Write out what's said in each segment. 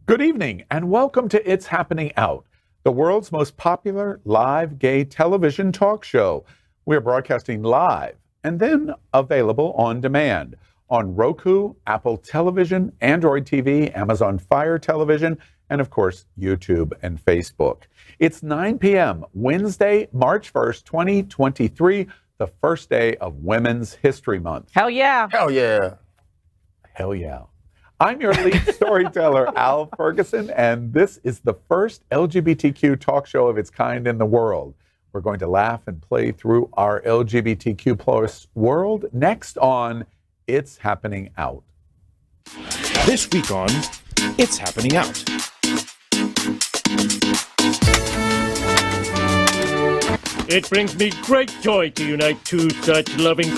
Good evening and welcome to It's Happening Out, the world's most popular live gay television talk show. We're broadcasting live and then available on demand on Roku, Apple Television, Android TV, Amazon Fire Television, and of course, YouTube and Facebook. It's 9 p.m. Wednesday, March 1st, 2023, the first day of Women's History Month. Hell yeah. Hell yeah. Hell yeah. I'm your lead storyteller, Al Ferguson, and this is the first LGBTQ talk show of its kind in the world. We're going to laugh and play through our LGBTQ plus world next on It's Happening Out. This week on It's Happening Out. It brings me great joy to unite two such loving...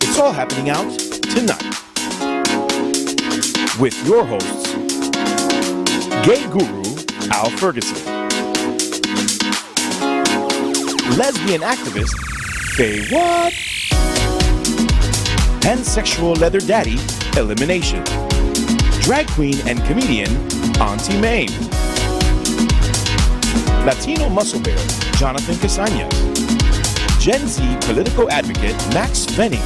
It's all happening out tonight. With your hosts, gay guru Al Ferguson, lesbian activist FayWhat, pansexual leather daddy Elimination, drag queen and comedian Auntie Mae, Latino muscle bear Jonathan Casañas, Gen Z political advocate Maxx Fenning,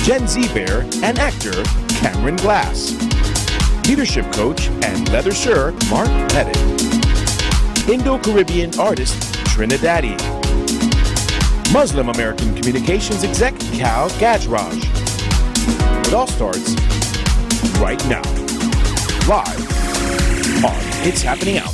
Gen Z bear and actor Cameron Glass, leadership coach and leather sir Mark Pettit, Indo-Caribbean artist TriniDaddy, Muslim American communications exec Kal Gajraj. It all starts right now, live on It's Happening Out.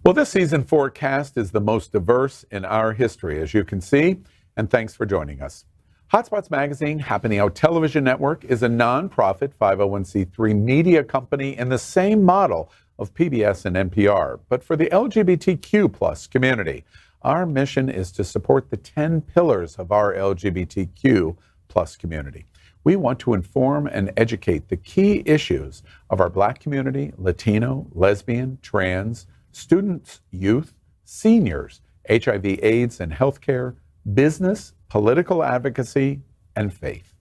Well, this season 4 cast is the most diverse in our history, as you can see, and thanks for joining us. Hotspots Magazine, Happening Out Television Network, is a nonprofit 501c3 media company in the same model of PBS and NPR, but for the LGBTQ plus community. Our mission is to support the 10 pillars of our LGBTQ plus community. We want to inform and educate the key issues of our Black community, Latino, lesbian, trans, students, youth, seniors, HIV/AIDS and healthcare, business, political advocacy, and faith.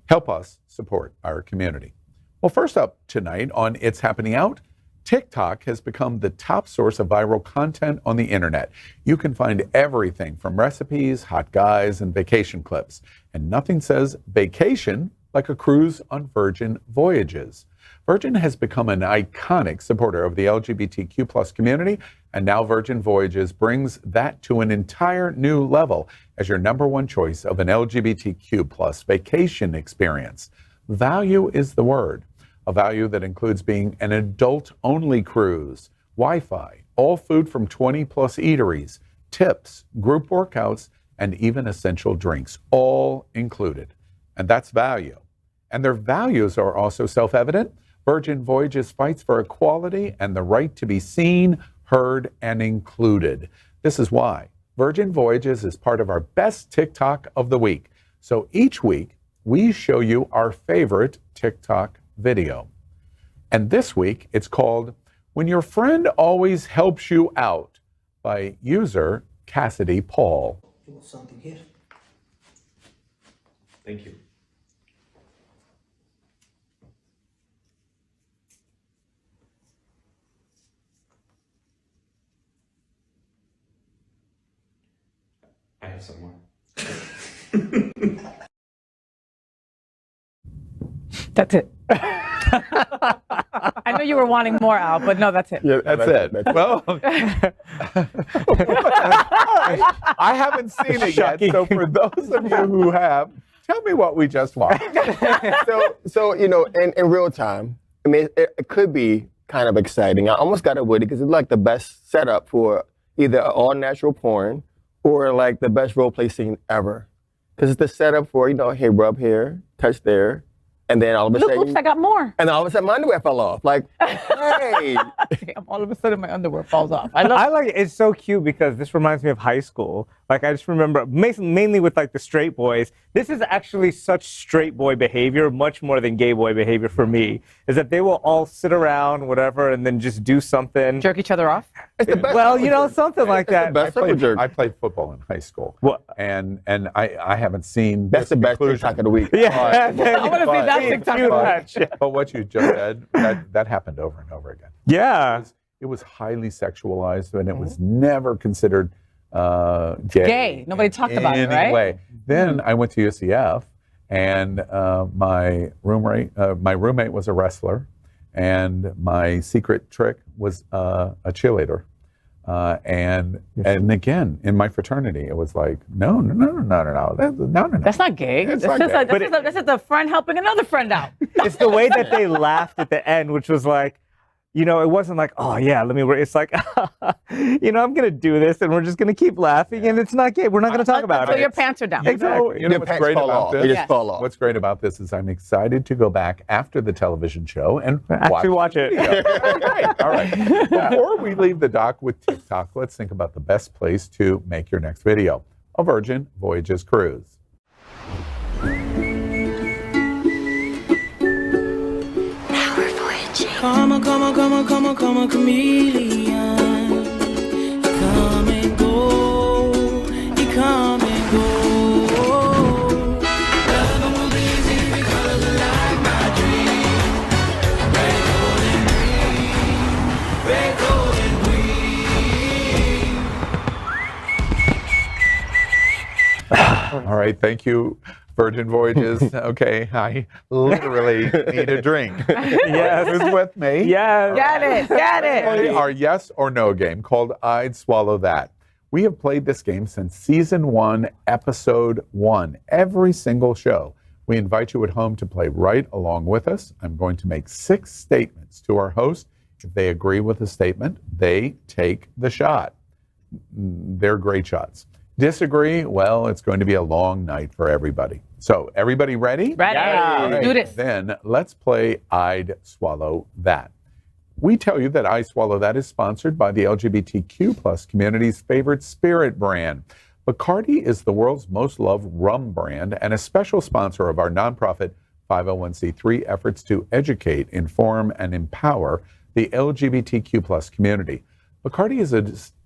Help us support our community. Well, first up tonight on It's Happening Out, TikTok has become the top source of viral content on the internet. You can find everything from recipes, hot guys, and vacation clips. And nothing says vacation like a cruise on Virgin Voyages. Virgin has become an iconic supporter of the LGBTQ plus community, and now Virgin Voyages brings that to an entire new level as your number one choice of an LGBTQ plus vacation experience. Value is the word, a value that includes being an adult-only cruise, Wi-Fi, all food from 20 plus eateries, tips, group workouts, and even essential drinks, all included. And that's value. And their values are also self-evident. Virgin Voyages fights for equality and the right to be seen, heard, and included. This is why Virgin Voyages is part of our best TikTok of the week. So each week, we show you our favorite TikTok video. And this week, it's called When Your Friend Always Helps You Out by user Cassidy Paul. You want something here? Thank you. I have some more. That's it. I know you were wanting more, Al, but no, that's it. Yeah, that's it. Well, I haven't seen it yet, so for those of you who have, tell me what we just watched. So you know, in real time, I mean, it could be kind of exciting. I almost got it with it because it's like the best setup for either all natural porn or like the best role play scene ever. Because it's the setup for, you know, hey, rub here, touch there, and then all of a sudden... Oops, I got more. And then all of a sudden my underwear fell off. Like, hey. Damn, all of a sudden my underwear falls off. I like it. It's so cute because this reminds me of high school Like, I just remember, mainly with, like, the straight boys, this is actually such straight boy behavior, much more than gay boy behavior for me, is that they will all sit around, whatever, and then just do something. Jerk each other off? Well, you know, something like that. I played football in high school. What? And I haven't seen That's the best TikTok of the week. Yeah. I want to see that TikTok of the week. But what you just said, that happened over and over again. Yeah. It was highly sexualized, and it was never considered Gay. Nobody talked about it, right? Way. Then I went to UCF, and my roommate was a wrestler, and my secret trick was a cheerleader. And again, in my fraternity, it was like, no. That's not gay. That's just a friend helping another friend out. It's the way that they laughed at the end, which was like, you know, it wasn't like, oh yeah, it's like, you know, I'm going to do this and we're just going to keep laughing and it's not gay. We're not going to talk about it. So your pants are down. Exactly. You know what's great about this? They just fall off. What's great about this is I'm excited to go back after the television show and actually watch it. All right. Before we leave the dock with TikTok, let's think about the best place to make your next video. A Virgin Voyages cruise. Come on, chameleon. Come and go, you come and go. Love will be easy because I like my dream. Red, gold, and green. All right. Thank you. Virgin Voyages. Okay, I literally need a drink. Yes. Who's with me? Yeah. Got it. Play our yes or no game called I'd Swallow That. We have played this game since season 1, episode 1. Every single show. We invite you at home to play right along with us. I'm going to make 6 statements to our host. If they agree with the statement, they take the shot. They're great shots. Disagree? Well, it's going to be a long night for everybody. So, everybody ready? Ready. All right. Do this. Then let's play I'd Swallow That. We tell you that I Swallow That is sponsored by the LGBTQ plus community's favorite spirit brand. Bacardi is the world's most loved rum brand and a special sponsor of our nonprofit 501c3 efforts to educate, inform, and empower the LGBTQ plus community. Bacardi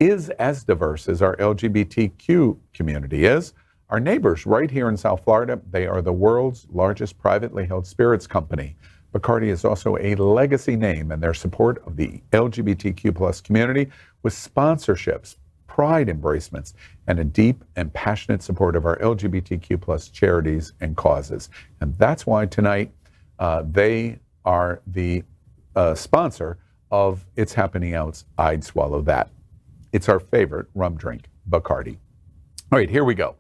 is as diverse as our LGBTQ community is. Our neighbors right here in South Florida, they are the world's largest privately held spirits company. Bacardi is also a legacy name in their support of the LGBTQ plus community with sponsorships, pride embracements, and a deep and passionate support of our LGBTQ plus charities and causes. And that's why tonight they are the sponsor of It's Happening Out's I'd Swallow That. It's our favorite rum drink, Bacardi. All right, here we go.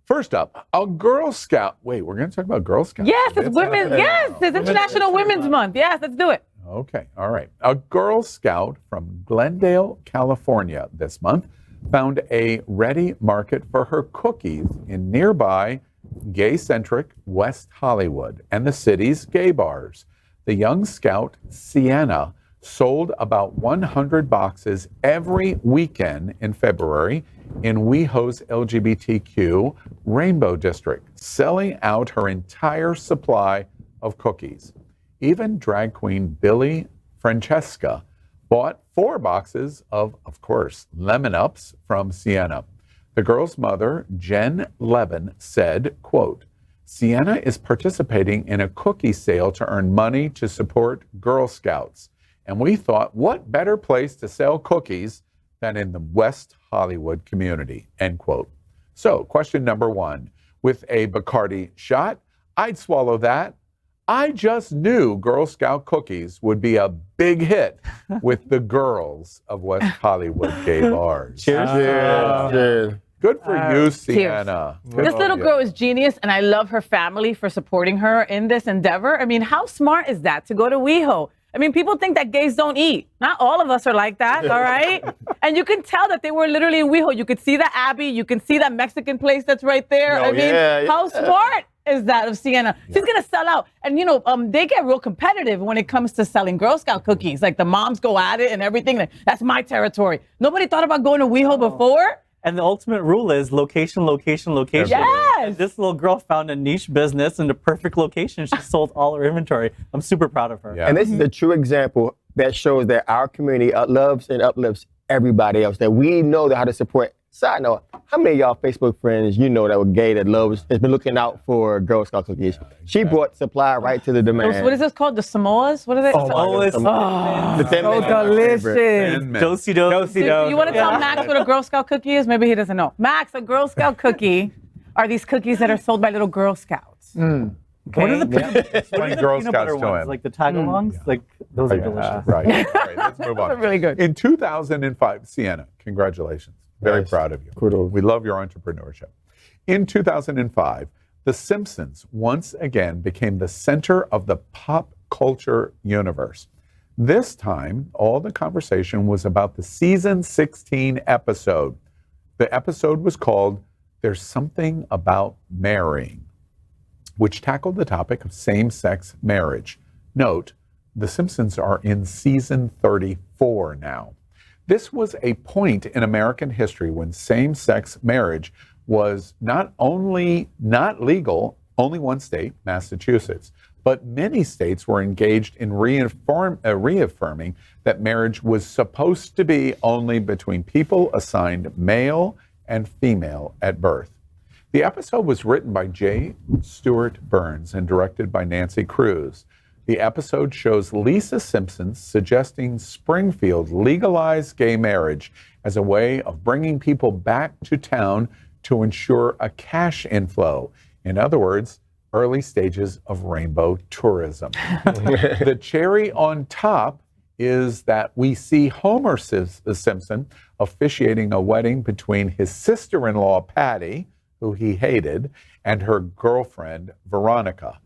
First up, a Girl Scout. Wait, we're going to talk about Girl Scouts. Yes, it's women. Yes, it's International Women's Month. Yes, let's do it. Okay, all right. A Girl Scout from Glendale, California this month found a ready market for her cookies in nearby gay-centric West Hollywood and the city's gay bars. The young scout, Sienna, sold about 100 boxes every weekend in February in WeHo's LGBTQ Rainbow District, selling out her entire supply of cookies. Even drag queen Billy Francesca bought 4 boxes of course, Lemon Ups from Sienna. The girl's mother, Jen Levin, said, quote, Sienna is participating in a cookie sale to earn money to support Girl Scouts. And we thought, what better place to sell cookies than in the West Hollywood community, end quote. So, question number 1. With a Bacardi shot, I'd swallow that. I just knew Girl Scout cookies would be a big hit with the girls of West Hollywood gay bars. Cheers. Good for you, Sienna. This little girl is genius, and I love her family for supporting her in this endeavor. I mean, how smart is that to go to WeHo? I mean, people think that gays don't eat. Not all of us are like that, all right? And you can tell that they were literally in WeHo. You could see the Abbey. You can see that Mexican place that's right there. How smart is that of Sienna? She's going to sell out. And, you know, they get real competitive when it comes to selling Girl Scout cookies. Like, the moms go at it and everything. That's my territory. Nobody thought about going to WeHo before? And the ultimate rule is location, location, location. Yes! And this little girl found a niche business in the perfect location. She sold all her inventory. I'm super proud of her. Yeah. And this is a true example that shows that our community loves and uplifts everybody else, that we know how to support. Side note, how many of y'all Facebook friends you know that were gay that has been looking out for Girl Scout cookies? Yeah, exactly. She brought supply right to the demand. What is this called? The Samoas? What are they? Samoas. Oh, The so delicious. Dosey do. Do you want to tell Max what a Girl Scout cookie is? Maybe he doesn't know. Max, a Girl Scout cookie are these cookies that are sold by little Girl Scouts. Okay. What are the Girl peanut Scouts butter doing? ones? Like the tagalongs? Like those are delicious. Right. All right, let's move on. They're really good. In 2005, Sienna, congratulations. Very proud of you. Kudos. We love your entrepreneurship. In 2005, The Simpsons once again became the center of the pop culture universe. This time, all the conversation was about the season 16 episode. The episode was called There's Something About Marrying, which tackled the topic of same-sex marriage. Note, The Simpsons are in season 34 now. This was a point in American history when same-sex marriage was not only not legal, only one state, Massachusetts, but many states were engaged in reaffirming that marriage was supposed to be only between people assigned male and female at birth. The episode was written by J. Stewart Burns and directed by Nancy Kruse. The episode shows Lisa Simpson suggesting Springfield legalize gay marriage as a way of bringing people back to town to ensure a cash inflow. In other words, early stages of rainbow tourism. The cherry on top is that we see Homer Simpson officiating a wedding between his sister-in-law, Patty, who he hated, and her girlfriend, Veronica.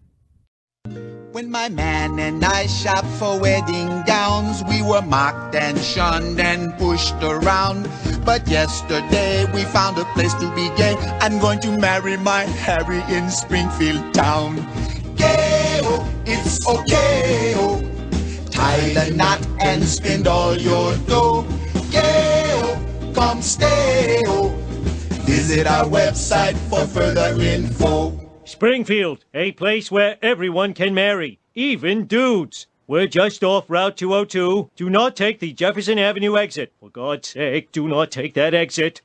When my man and I shopped for wedding gowns, we were mocked and shunned and pushed around. But yesterday we found a place to be gay. I'm going to marry my Harry in Springfield town. Gay-o, it's okay-o. Tie the knot and spend all your dough. Gay-o, come stay-o. Visit our website for further info. Springfield, a place where everyone can marry, even dudes. We're just off Route 202. Do not take the Jefferson Avenue exit. For God's sake, do not take that exit.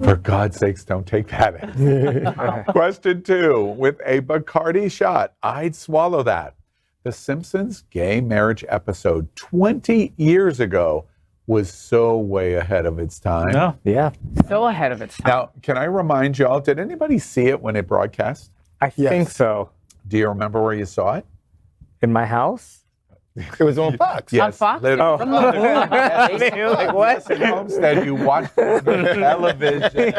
For God's sakes, don't take that exit. Question 2. With a Bacardi shot, I'd swallow that. The Simpsons gay marriage episode 20 years ago was so way ahead of its time. Oh, yeah. So ahead of its time. Now, can I remind y'all, did anybody see it when it broadcast? I think so. Do you remember where you saw it? In my house? It was on Fox. Yes. On Fox? Literally. Like what? In Homestead, you watched it on television.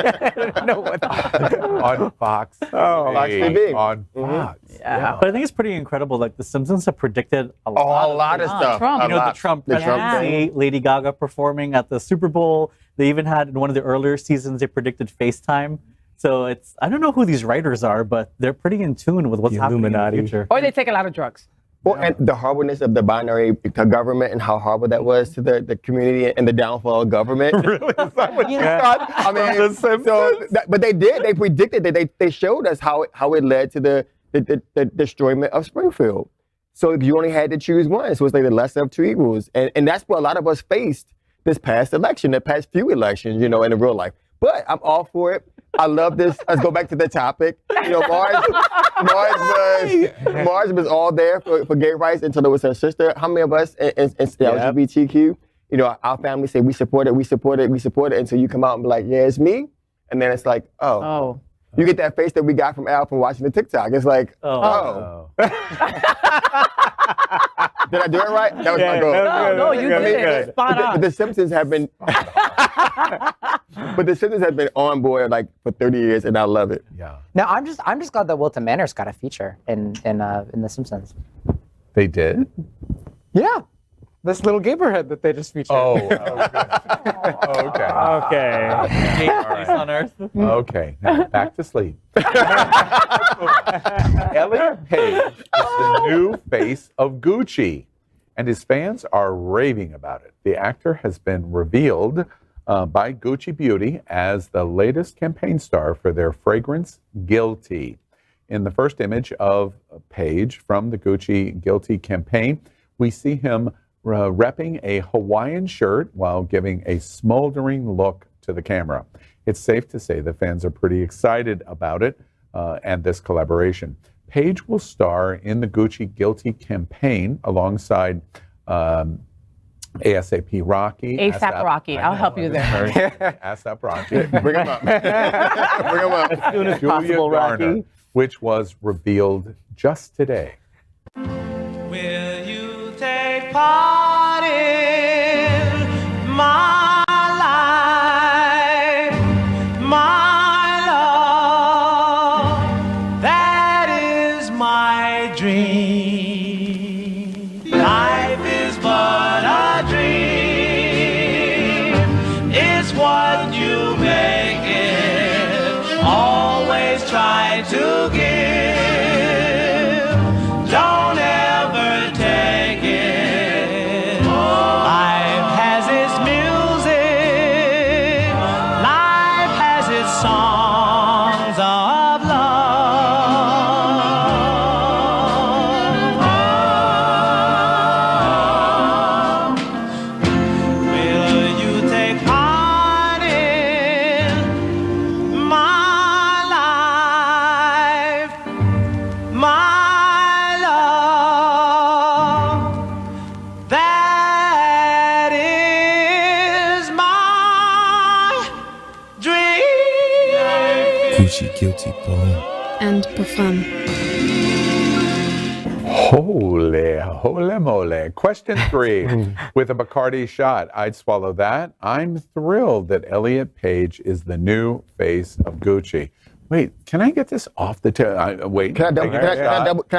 No, what? On Fox. Fox TV. On Fox. Yeah. But I think it's pretty incredible. Like the Simpsons have predicted a lot of stuff. Trump. You know, the Trump presidency, Lady Gaga performing at the Super Bowl. They even had, in one of the earlier seasons, they predicted FaceTime. So it's, I don't know who these writers are, but they're pretty in tune with what's happening Illuminati. in the future. Or they take a lot of drugs. Well, and the horribleness of the binary government and how horrible that was to the community and the downfall of government. Really? Is that what you thought? I mean, The Simpsons? but they did. They predicted that. They showed us how it led to the destroyment of Springfield. So you only had to choose one. So it's like the lesser of two evils. And that's what a lot of us faced this past election, the past few elections, you know, in the real life. But I'm all for it. I love this. Let's go back to the topic. You know, Marge was all there for gay rights until it was her sister. How many of us in LGBTQ, you know, our family say we support it, until you come out and be like, yeah, it's me. And then it's like, oh. You get that face that we got from Al from watching the TikTok. It's like, oh. Did I do it right? That was my goal. No, you did it. Spot on. But the Simpsons have been, on board like for 30 years, and I love it. Yeah. Now I'm just glad that Wilton Manor's got a feature in The Simpsons. They did? Yeah. This little Gaberhead that they just featured. Oh, okay. Okay. Place on Earth. Okay, now back to sleep. Elliot Page is the new face of Gucci, and his fans are raving about it. The actor has been revealed by Gucci Beauty as the latest campaign star for their fragrance Guilty. In the first image of a page from the Gucci Guilty campaign, we see him repping a Hawaiian shirt while giving a smoldering look to the camera. It's safe to say that fans are pretty excited about it and this collaboration. Paige will star in the Gucci Guilty campaign alongside ASAP Rocky. ASAP Rocky. I'll help you there. ASAP Rocky. Bring him up. Bring him up. As soon as Julia possible, Garner, Rocky. which was revealed just today. Will you take part in my life, my love? That is my dream. Life is but a dream. It's what you make it. Always try to give. Don't ever take it. Life has its music. Life has its songs of love. Will you take part in my life, my love? That is my dream. Gucci Guilty Boy. And Parfum. Holy moly. Question 3. With a Bacardi shot, I'd swallow that. I'm thrilled that Elliot Page is the new face of Gucci. Wait, can I get this off the wait. Can I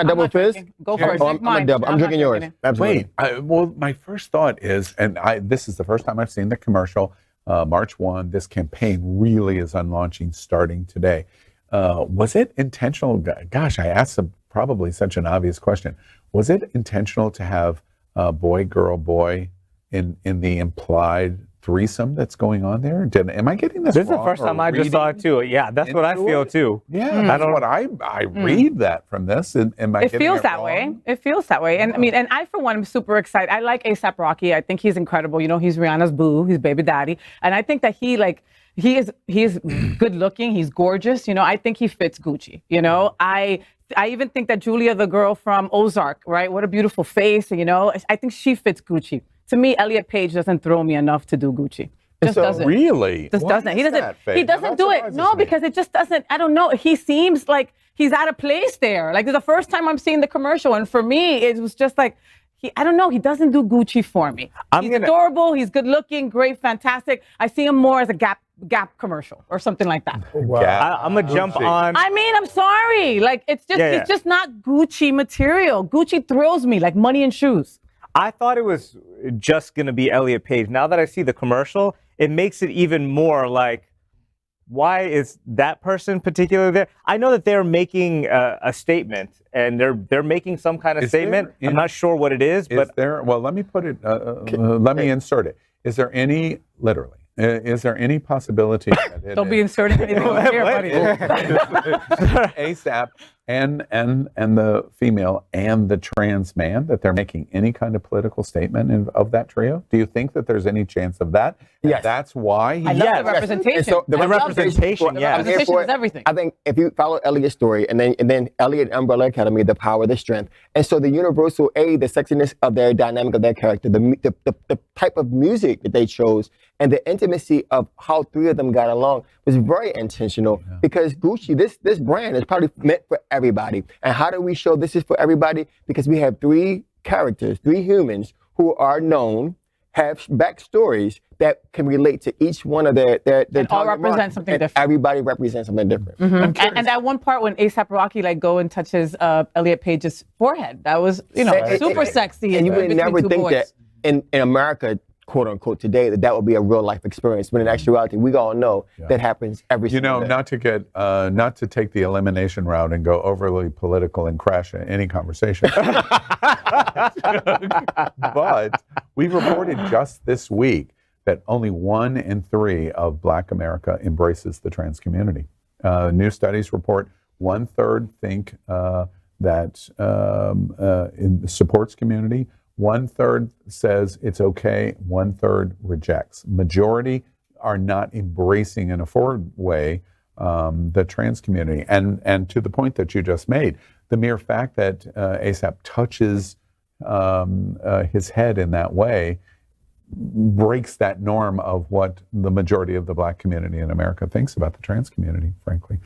double fist? Go for it. Drink mine. I'm drinking yours. Absolutely. Wait, well, my first thought is, and this is the first time I've seen the commercial, March 1, this campaign really is unlaunching starting today. Was it intentional? Gosh, I asked probably such an obvious question. Was it intentional to have boy, girl, boy in the implied threesome that's going on there? Am I getting this This is the wrong first or time I just saw it too. Yeah, that's what I into feel it? too. Yeah, that's what I read that from this. Am I It getting feels it that wrong? way. It feels that way. And I mean, and I, for one, am super excited. I like ASAP Rocky. I think he's incredible. You know, he's Rihanna's boo. He's baby daddy. And I think that he is good looking. He's gorgeous. You know, I think he fits Gucci. You know, I even think that Julia, the girl from Ozark, right? What a beautiful face. You know, I think she fits Gucci. To me, Elliot Page doesn't throw me enough to do Gucci. Just doesn't. Really? Just Why doesn't. He is doesn't. that, Faye? He Now, doesn't that do it. surprises No, me. because it just doesn't. I don't know. He seems like he's out of place there. Like, it's the first time I'm seeing the commercial, and for me, it was just like I don't know. He doesn't do Gucci for me. He's adorable. He's good looking. Great. Fantastic. I see him more as a Gap commercial or something like that. Wow. I'm gonna jump on. I mean, I'm sorry. Like, it's just it's just not Gucci material. Gucci thrills me like money and shoes. I thought it was just going to be Elliot Page. Now that I see the commercial, it makes it even more like, why is that person particularly there? I know that they're making a statement, and they're making some kind of statement. I'm not sure what it is, but well, let me put it. Let me insert it. Is there any possibility that it Don't be inserting anything here, buddy. ASAP and the female and the trans man, that they're making any kind of political statement of that trio? Do you think that there's any chance of that? Yes. That's why I love the representation. So the representation, I'm here Representation for is it. everything. I think if you follow Elliot's story, and then Elliot Umbrella Academy, the power, the strength, and so the universal the sexiness of their dynamic of their character, the type of music that they chose, and the intimacy of how three of them got along was very intentional, because Gucci, this brand is probably meant for everybody. And how do we show this is for everybody? Because we have three characters, three humans who are known, have backstories that can relate to each one of their And all target represent market. something And different. everybody represents something different. And that one part when ASAP Rocky go and touches Elliot Page's forehead, that was super sexy. And you would between never two think boys. that in America, quote unquote, today, that would be a real life experience. But in actuality, we all know that happens every single day. not to take the elimination route and go overly political and crash any conversation. But we reported just this week that only 1 in 3 of Black America embraces the trans community. New studies report 1/3 think that in the supports community, 1/3 says it's okay, 1/3 rejects. Majority are not embracing in a forward way the trans community. And to the point that you just made, the mere fact that ASAP touches his head in that way breaks that norm of what the majority of the Black community in America thinks about the trans community, frankly.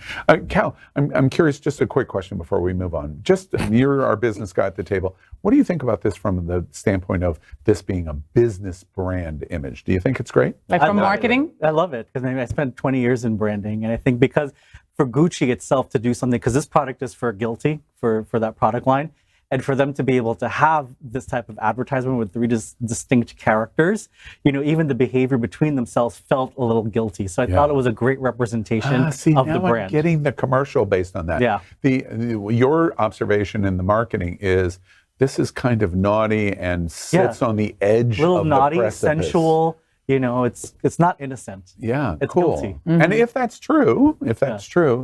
Kal, I'm curious, just a quick question before we move on. Just, you're our business guy at the table. What do you think about this from the standpoint of this being a business brand image? Do you think it's great? Like from marketing? I love it, because I spent 20 years in branding, and I think because for Gucci itself to do something, because this product is for Guilty, for that product line, and for them to be able to have this type of advertisement with 3 distinct characters, even the behavior between themselves felt a little guilty. So I thought it was a great representation of the brand. I'm getting the commercial based on that. Yeah. Your observation in the marketing is this is kind of naughty and sits on the edge little of naughty, the precipice. sensual. It's not innocent. Yeah, it's cool. Guilty. And if that's true,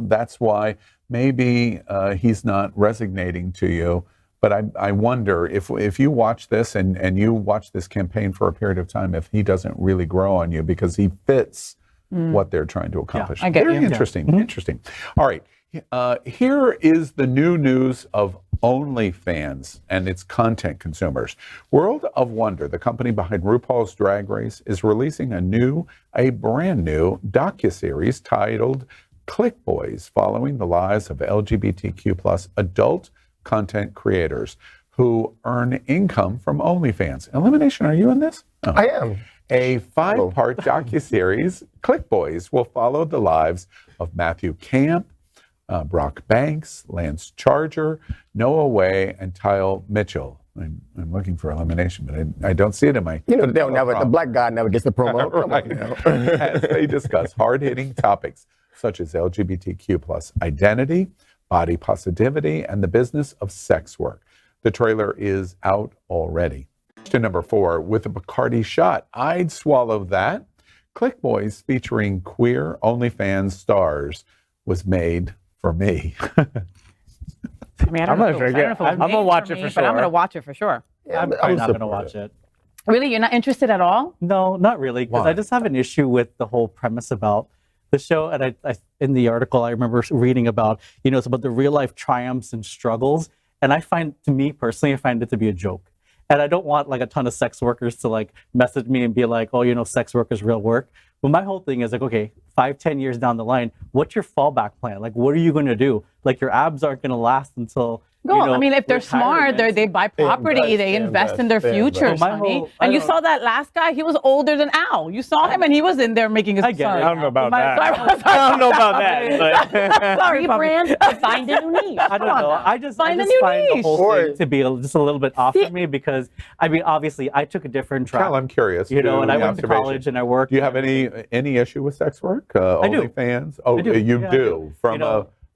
that's why maybe he's not resonating to you. But I wonder if you watch this and you watch this campaign for a period of time, if he doesn't really grow on you because he fits what they're trying to accomplish. I get Very you. interesting. Interesting. All right. Here is the new news of OnlyFans and its content consumers. World of Wonder, the company behind RuPaul's Drag Race, is releasing a brand new docuseries titled Click Boys, following the lives of LGBTQ+ adult content creators who earn income from OnlyFans. Elimination, are you in this? Oh. I am. A 5-part docuseries, Click Boys, will follow the lives of Matthew Camp, Brock Banks, Lance Charger, Noah Way, and Tyle Mitchell. I'm looking for Elimination, but I don't see it in my... the black guy never gets the promo. Right. As they discuss hard-hitting topics such as LGBTQ+ identity, body positivity, and the business of sex work. The trailer is out already. To number 4, with a Bacardi shot, I'd swallow that. Click Boys, featuring queer OnlyFans stars, was made for me. I mean, I'm going to watch it for sure. But I'm going to watch it for sure. Yeah, I'm probably not going to watch it. Really? You're not interested at all? No, not really, because I just have an issue with the whole premise about the show. And I in the article, I remember reading about, it's about the real life triumphs and struggles. And I find it to be a joke. And I don't want like a ton of sex workers to like message me and be like, oh, sex work is real work. But my whole thing is like, okay, 5-10 years down the line, what's your fallback plan? Like, what are you going to do? Like, your abs aren't going to last until... No, I mean, if they're smart, they buy property, they invest in their futures, honey. And you saw that last guy, he was older than Al. You saw him and he was in there making his... I get it. I don't know about that. I don't know about that. Sorry, brand, find a new niche. I don't know. I just find the whole thing to be just a little bit off for me because, I mean, obviously, I took a different track. Kal, I'm curious. And I went to college and I worked. Do you have any issue with sex work? I do. OnlyFans? Oh, you do.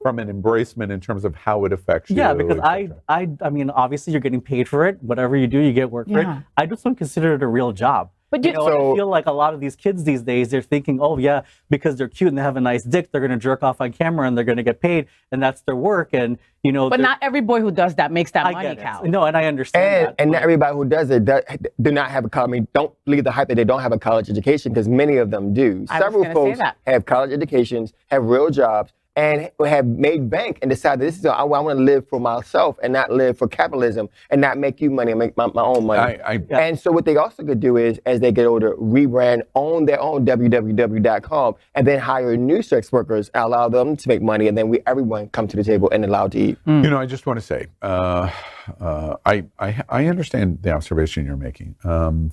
From an embracement in terms of how it affects you. Yeah, because I mean, obviously you're getting paid for it. Whatever you do, you get work for it. I just don't consider it a real job. But I feel like a lot of these kids these days, they're thinking, oh yeah, because they're cute and they have a nice dick, they're going to jerk off on camera and they're going to get paid, and that's their work. And but not every boy who does that makes that money, Kal. No, and I understand that. And not everybody who does it do not have a college. I mean, don't believe the hype that they don't have a college education, because many of them do. Several folks have college educations, have real jobs, and have made bank and decided this is I want to live for myself and not live for capitalism and not make you money and make my own money. And so what they also could do is, as they get older, rebrand, own their own www.com, and then hire new sex workers, allow them to make money, and then everyone come to the table and allowed to eat. I just want to say, I understand the observation you're making.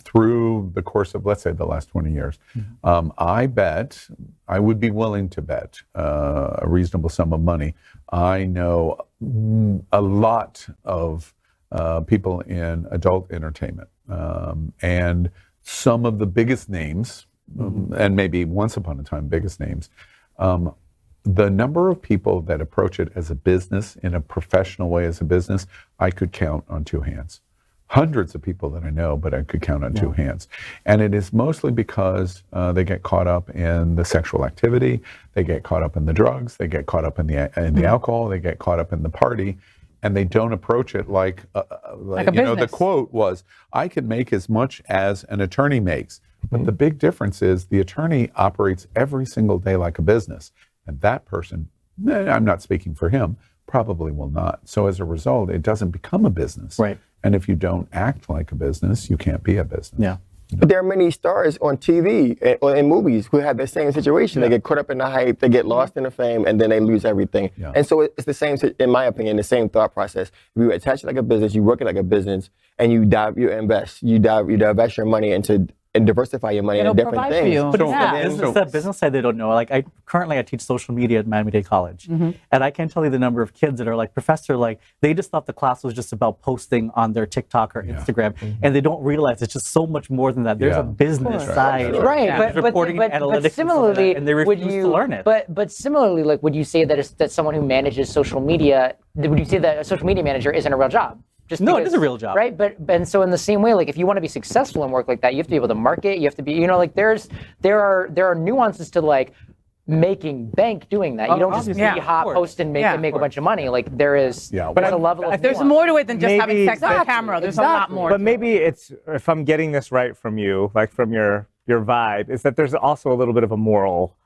Through the course of, let's say, the last 20 years, I would be willing to bet a reasonable sum of money. I know a lot of people in adult entertainment, and some of the biggest names, and maybe once upon a time biggest names, the number of people that approach it as a business, in a professional way as a business, I could count on 2 hands. hundreds of people that I know, but I could count on two hands. And it is mostly because they get caught up in the sexual activity, they get caught up in the drugs, they get caught up in the alcohol, they get caught up in the party, and they don't approach it like a you know, the business. quote was, I can make as much as an attorney makes. But the big difference is the attorney operates every single day like a business. And that person, I'm not speaking for him, probably will not. So as a result, it doesn't become a business. Right. And if you don't act like a business, you can't be a business. Yeah. But there are many stars on TV or in movies who have the same situation. They get caught up in the hype, they get lost in the fame, and then they lose everything. Yeah. And so it's the same, in my opinion, the same thought process. If you attach it like a business, you work it like a business, and you invest, you divest your money into and diversify your money It'll into different provide for things. you. But Yeah. it's that business side they don't know. Like I teach social media at Miami-Dade College, and I can't tell you the number of kids that are like, Professor, like they just thought the class was just about posting on their TikTok or Instagram, and they don't realize it's just so much more than that. There's a business side, Right, reporting but analytics, similarly, and they would refuse you to learn it. But similarly, like, would you say that someone who manages social media, would you say that a social media manager isn't a real job? Just No, it because, is a real job. right? And so in the same way, like if you want to be successful in work like that, you have to be able to market. You have to be, like there are nuances to like making bank doing that. You don't just be hot, post and make a bunch of money. Like there is there's a level of There's nuance. more to it than just having sex on Exactly, camera. There's a lot more. But maybe it's, if I'm getting this right from you, like from your vibe, is that there's also a little bit of a moral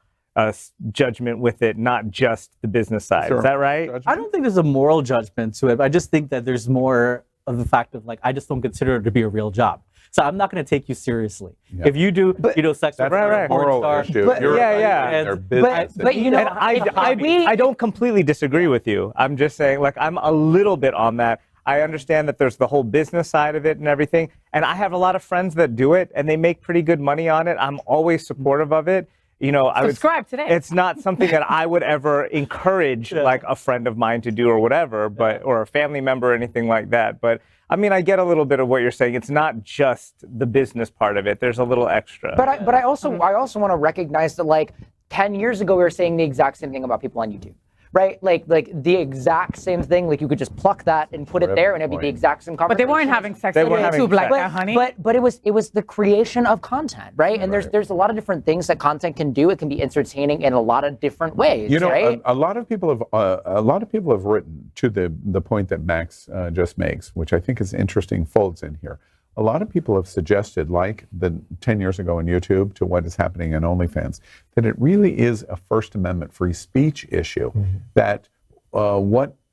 judgment with it, not just the business side. Sure. Is that right? I don't think there's a moral judgment to it. I just think that there's more of the fact of like, I just don't consider it to be a real job. So I'm not going to take you seriously. Yeah. If you do, sex with a porn moral star, issue. But- You're Yeah. right in their business. but you know, And I don't completely disagree with you. I'm just saying, like, I'm a little bit on that. I understand that there's the whole business side of it and everything. And I have a lot of friends that do it and they make pretty good money on it. I'm always supportive of it. I Subscribe today. It's not something that I would ever encourage, like a friend of mine to do or whatever, or a family member or anything like that. But I mean, I get a little bit of what you're saying. It's not just the business part of it. There's a little extra. But I also want to recognize that like 10 years ago we were saying the exact same thing about people on YouTube. Right, like the exact same thing. Like you could just pluck that and put it there, and it'd be the exact same But conversation. they weren't having sex They on weren't having YouTube like sex. that, honey. But it was the creation of content, right? And there's a lot of different things that content can do. It can be entertaining in a lot of different ways. Right? a lot of people have written to the point that Max just makes, which I think is interesting, folds in here. A lot of people have suggested, like the 10 years ago on YouTube to what is happening in OnlyFans, that it really is a First Amendment free speech issue. That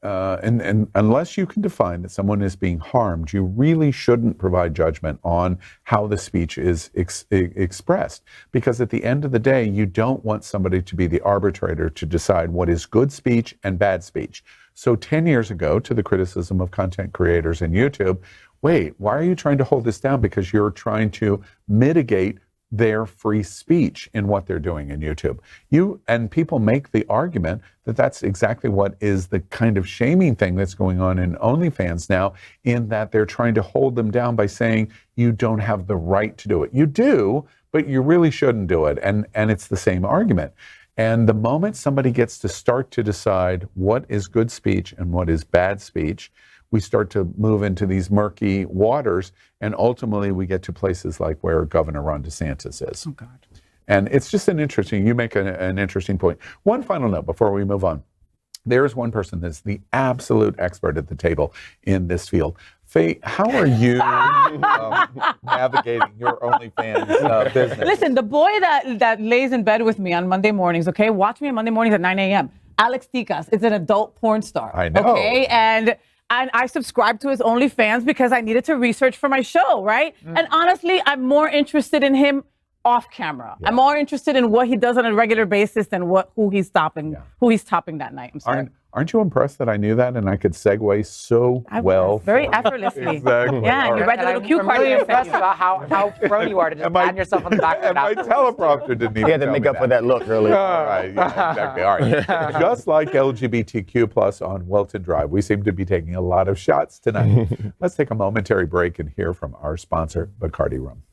and unless you can define that someone is being harmed, you really shouldn't provide judgment on how the speech is expressed. Because at the end of the day, you don't want somebody to be the arbitrator to decide what is good speech and bad speech. So 10 years ago, to the criticism of content creators in YouTube, wait, why are you trying to hold this down? Because you're trying to mitigate their free speech in what they're doing in YouTube. And people make the argument that that's exactly what is the kind of shaming thing that's going on in OnlyFans now, in that they're trying to hold them down by saying you don't have the right to do it. You do, but you really shouldn't do it. And it's the same argument. And the moment somebody gets to start to decide what is good speech and what is bad speech, we start to move into these murky waters, and ultimately we get to places like where Governor Ron DeSantis is. Oh, God. And it's just you make an interesting point. One final note before we move on. There is one person that's the absolute expert at the table in this field. Faye, how are you navigating your OnlyFans business? Listen, the boy that lays in bed with me on Monday mornings, okay? Watch me on Monday mornings at 9 a.m. Alex Ticas is an adult porn star. I know. Okay, and I subscribed to his OnlyFans because I needed to research for my show, right? And honestly, I'm more interested in him off camera. Yeah. I'm more interested in what he does on a regular basis than who he's topping that night. I'm sorry. Aren't you impressed that I knew that and I could segue so well? Very effortlessly. Exactly. Yeah, and you read the little cue card. I'm really impressed about how prone you are to just pat yourself on the back. And my teleprompter didn't even He had to make up for that look earlier. All right, yeah, exactly. All right. Just like LGBTQ plus on Welton Drive, we seem to be taking a lot of shots tonight. Let's take a momentary break and hear from our sponsor, Bacardi Rum.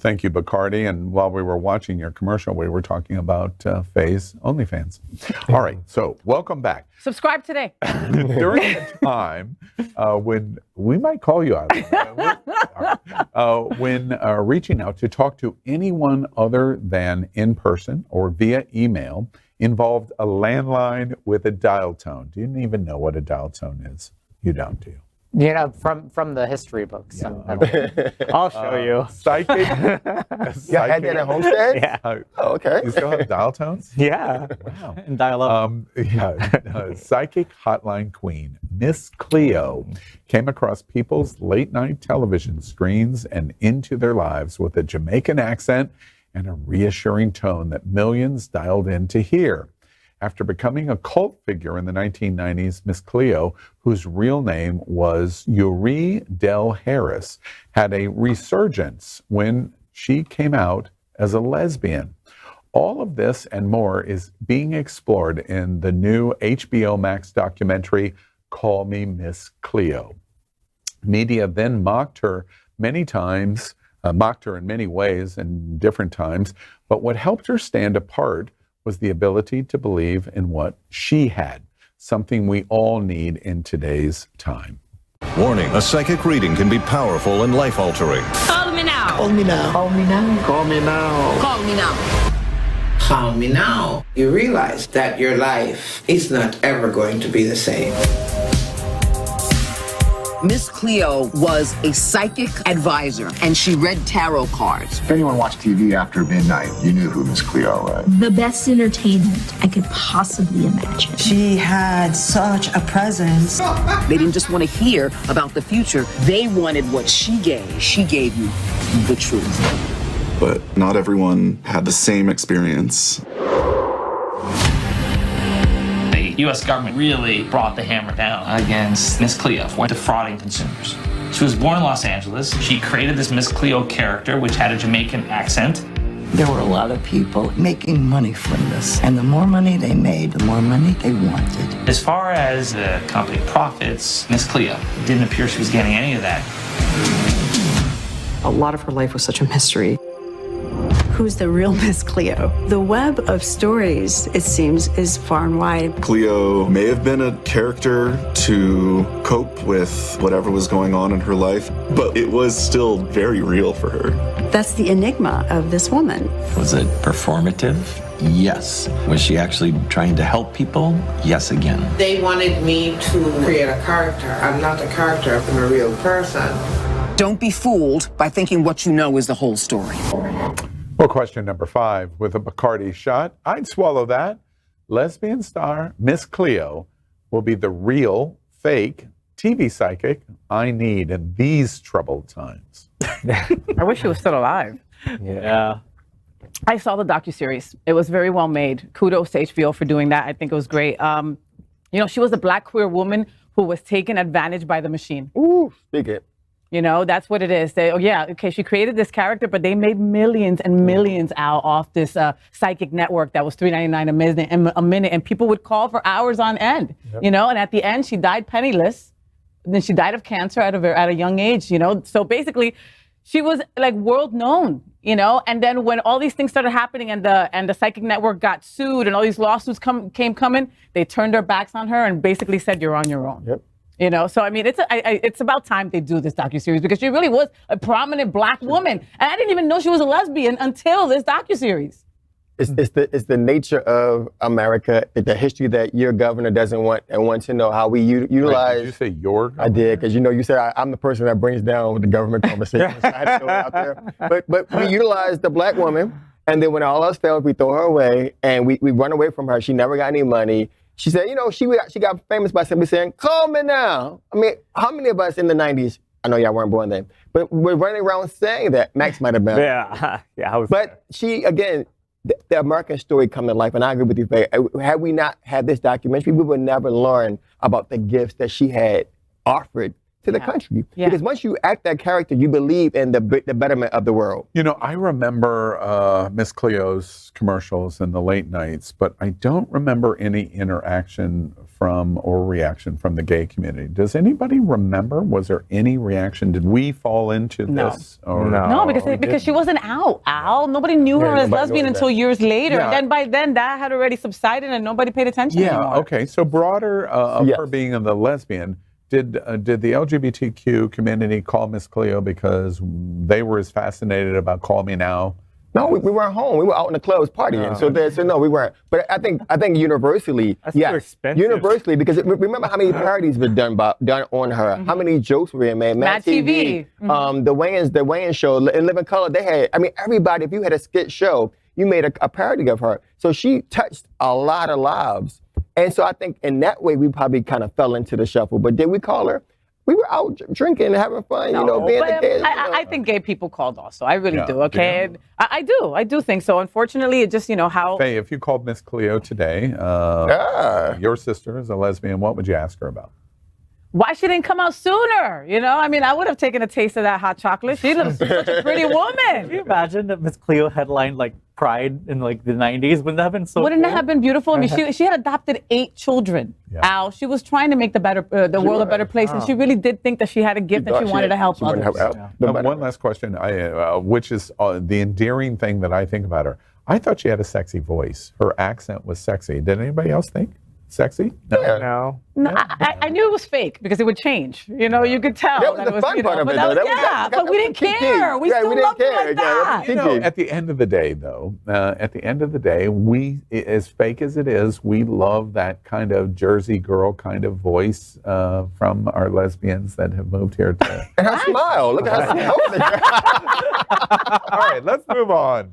Thank you, Bacardi. And while we were watching your commercial, we were talking about Faye's OnlyFans. All right, so welcome back. Subscribe today. During the time when we might call you out, when reaching out to talk to anyone other than in person or via email involved a landline with a dial tone. Do you even know what a dial tone is? You don't, do you? You know, from the history books. Yeah, I'll show you. You Psychic. had that at Homestead? Yeah. Oh, okay. You still have dial tones? Yeah. Wow. And dial up. Psychic hotline queen, Miss Cleo, came across people's late night television screens and into their lives with a Jamaican accent and a reassuring tone that millions dialed in to hear. After becoming a cult figure in the 1990s, Miss Cleo, whose real name was Yuri Del Harris, had a resurgence when she came out as a lesbian. All of this and more is being explored in the new HBO Max documentary, Call Me Miss Cleo. Media then mocked her in many ways and different times, but what helped her stand apart was the ability to believe in what she had, something we all need in today's time. Warning, a psychic reading can be powerful and life-altering. Call me now. Call me now. Call me now. Call me now. Call me now. Call me now. You realize that your life is not ever going to be the same. Miss Cleo was a psychic advisor, and she read tarot cards. If anyone watched TV after midnight, you knew who Miss Cleo was. The best entertainment I could possibly imagine. She had such a presence. They didn't just want to hear about the future. They wanted what she gave. She gave you the truth. But not everyone had the same experience. The U.S. government really brought the hammer down against Miss Cleo for defrauding consumers. She was born in Los Angeles. She created this Miss Cleo character, which had a Jamaican accent. There were a lot of people making money from this, and the more money they made, the more money they wanted. As far as the company profits, Miss Cleo didn't appear she was getting any of that. A lot of her life was such a mystery. Who's the real Miss Cleo? The web of stories, it seems, is far and wide. Cleo may have been a character to cope with whatever was going on in her life, but it was still very real for her. That's the enigma of this woman. Was it performative? Yes. Was she actually trying to help people? Yes again. They wanted me to create a character. I'm not a character, I'm a real person. Don't be fooled by thinking what you know is the whole story. Well, question number 5, with a Bacardi shot, I'd swallow that. Lesbian star Miss Cleo will be the real, fake TV psychic I need in these troubled times. I wish she was still alive. Yeah. I saw the docuseries. It was very well made. Kudos to HBO for doing that. I think it was great. You know, she was a Black queer woman who was taken advantage by the machine. Ooh, speak it. You know, that's what it is. They, oh, yeah, okay, she created this character, but they made millions and millions out off this psychic network that was $3.99 a minute, and people would call for hours on end, you know, and at the end, she died penniless. And then she died of cancer at a young age, you know. So basically, she was like world known, you know, and then when all these things started happening and the psychic network got sued and all these lawsuits came coming, they turned their backs on her and basically said, you're on your own. Yep. You know, so I mean, it's about time they do this docuseries because she really was a prominent Black woman, and I didn't even know she was a lesbian until this docuseries. It's the nature of America, the history that your governor doesn't want and wants to know how we utilize. Wait, did you say your governor? I did, because you know you said I'm the person that brings down with the government conversation. So I had to throw it out there. But we utilize the Black woman, and then when all else fails, we throw her away and we run away from her. She never got any money. She said, you know, she got famous by simply saying, call me now. I mean, how many of us in the 90s, I know y'all weren't born then, but we're running around saying that. Max might have been. Yeah, I was. But she, again, the American story come to life, and I agree with you, Faye. Had we not had this documentary, we would never learn about the gifts that she had offered to the country. Because once you act that character, you believe in the betterment of the world. You know, I remember Miss Cleo's commercials in the late nights, but I don't remember any interaction from or reaction from the gay community. Does anybody remember? Was there any reaction? Did we fall into this? Or? No, because she wasn't out. Nobody knew her as lesbian until years later. And then by then that had already subsided and nobody paid attention anymore. Okay. So broader of her being a lesbian, did the LGBTQ community call Miss Cleo because they were as fascinated about Call Me Now? No, we weren't home. We were out in the clubs partying. So no, we weren't. But I think universally, that's too expensive. Universally, because remember how many parodies were done on her? How many jokes were being made? Mad TV. The Wayans show, in Living Color, they had. I mean, everybody. If you had a skit show, you made a parody of her. So she touched a lot of lives. And so I think in that way, we probably kind of fell into the shuffle. But did we call her? We were out drinking and having fun, being the kids. I think gay people called also. I really do, okay? And I do think so. Unfortunately, it just, how... Faye, if you called Miss Cleo today, your sister is a lesbian, what would you ask her about? Why she didn't come out sooner? I mean, I would have taken a taste of that hot chocolate. She looks such a pretty woman. Can you imagine that Miss Cleo headlined Pride in the 90s? Wouldn't that have been so Wouldn't that have been beautiful? I mean, she had adopted 8 children. Al, she was trying to make the world a better place, and she really did think that she had a gift and she wanted to help others. One last question, which is the endearing thing that I think about her. I thought she had a sexy voice. Her accent was sexy. Did anybody else think? Sexy? No. I knew it was fake because it would change. You could tell. That was the fun part of it, though. But we didn't care. We still loved her like that. At the end of the day, though, we, as fake as it is, we love that kind of Jersey girl kind of voice from our lesbians that have moved here. And her smile. Look at her smile. All right, let's move on.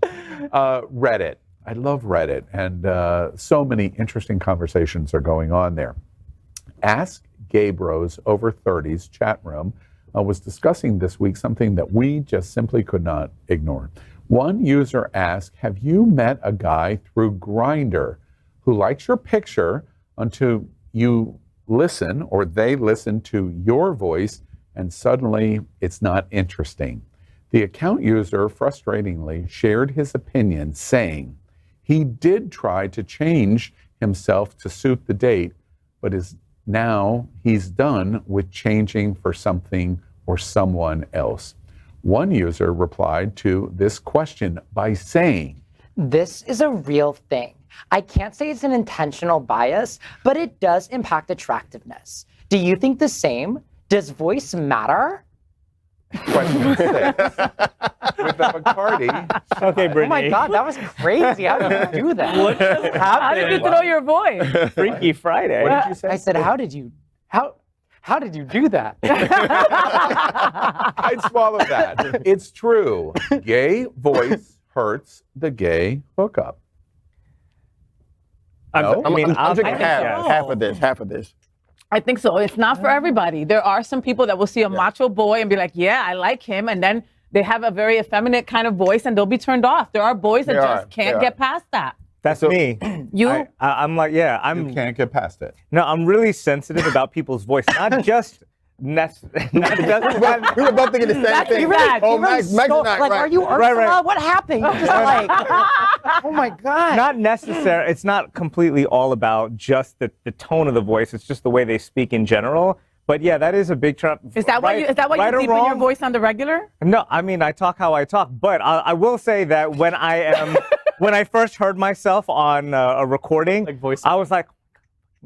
Reddit. I love Reddit, and so many interesting conversations are going on there. Ask Gay Bros Over 30s chat room was discussing this week something that we just simply could not ignore. One user asked, have you met a guy through Grindr who likes your picture until you listen or they listen to your voice and suddenly it's not interesting? The account user frustratingly shared his opinion, saying, he did try to change himself to suit the date, but now he's done with changing for something or someone else. One user replied to this question by saying, this is a real thing. I can't say it's an intentional bias, but it does impact attractiveness. Do you think the same? Does voice matter? Question 6. With the Bacardi. Okay, Brittany. Oh my God, that was crazy. How did you do that? What just happened? How did you throw your voice? Freaky Friday. What did you say? I said, how did you do that? I'd swallow that. It's true. Gay voice hurts the gay hookup. No? I'm drinking half of this. I think so. It's not for everybody. There are some people that will see a macho boy and be like, yeah, I like him. And then they have a very effeminate kind of voice and they'll be turned off. There are boys that just can't get past that. That's me. You? I'm like, yeah. You can't get past it. No, I'm really sensitive about people's voice. Not just... we were both thinking the same thing. Max is not right. Are you Ursula? Right. What happened? You're just like, oh my God. Not necessary. It's not completely all about just the tone of the voice. It's just the way they speak in general. But yeah, that is a big trap. Is that why you deepen your voice on the regular? No, I mean, I talk how I talk. But I will say that when I first heard myself on a recording, I was like,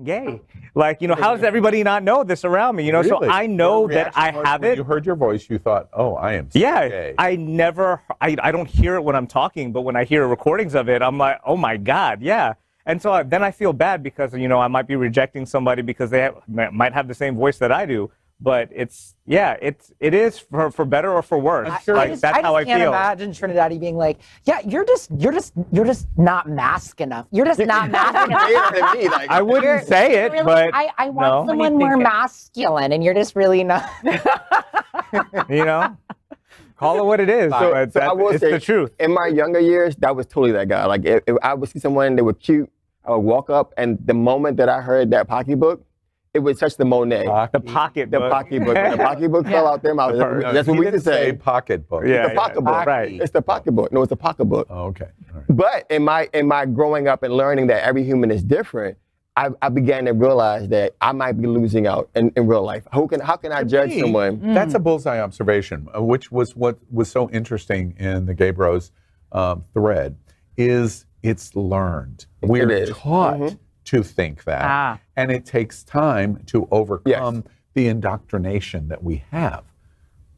gay. Like, how does everybody not know this around me? Really? So I know that I have it. When you heard your voice, you thought, oh, I am so gay. I don't hear it when I'm talking, but when I hear recordings of it, I'm like, oh my God, yeah. And so then I feel bad because, I might be rejecting somebody because they might have the same voice that I do. But it is for better or for worse. That's how I feel. I can't imagine TriniDaddy being like, yeah, you're just not mask enough. You're just not mask enough. I wouldn't say it, but I want someone more masculine, and you're just really not. Call it what it is. So I will say, the truth. In my younger years, that was totally that guy. Like if I would see someone, they were cute, I would walk up, and the moment that I heard that pocketbook, it would touch the Monet. The pocketbook. The pocketbook fell out their mouth. That's what we used to say. Pocketbook. It's the pocketbook. Right. It's the pocketbook. No, it's the pocketbook. Oh, okay. All right. But in my growing up and learning that every human is different, I began to realize that I might be losing out in real life. How can I judge someone? That's a bullseye observation, which was what was so interesting in the Gay Bros thread, is it's learned. We're taught to think that, and it takes time to overcome the indoctrination that we have.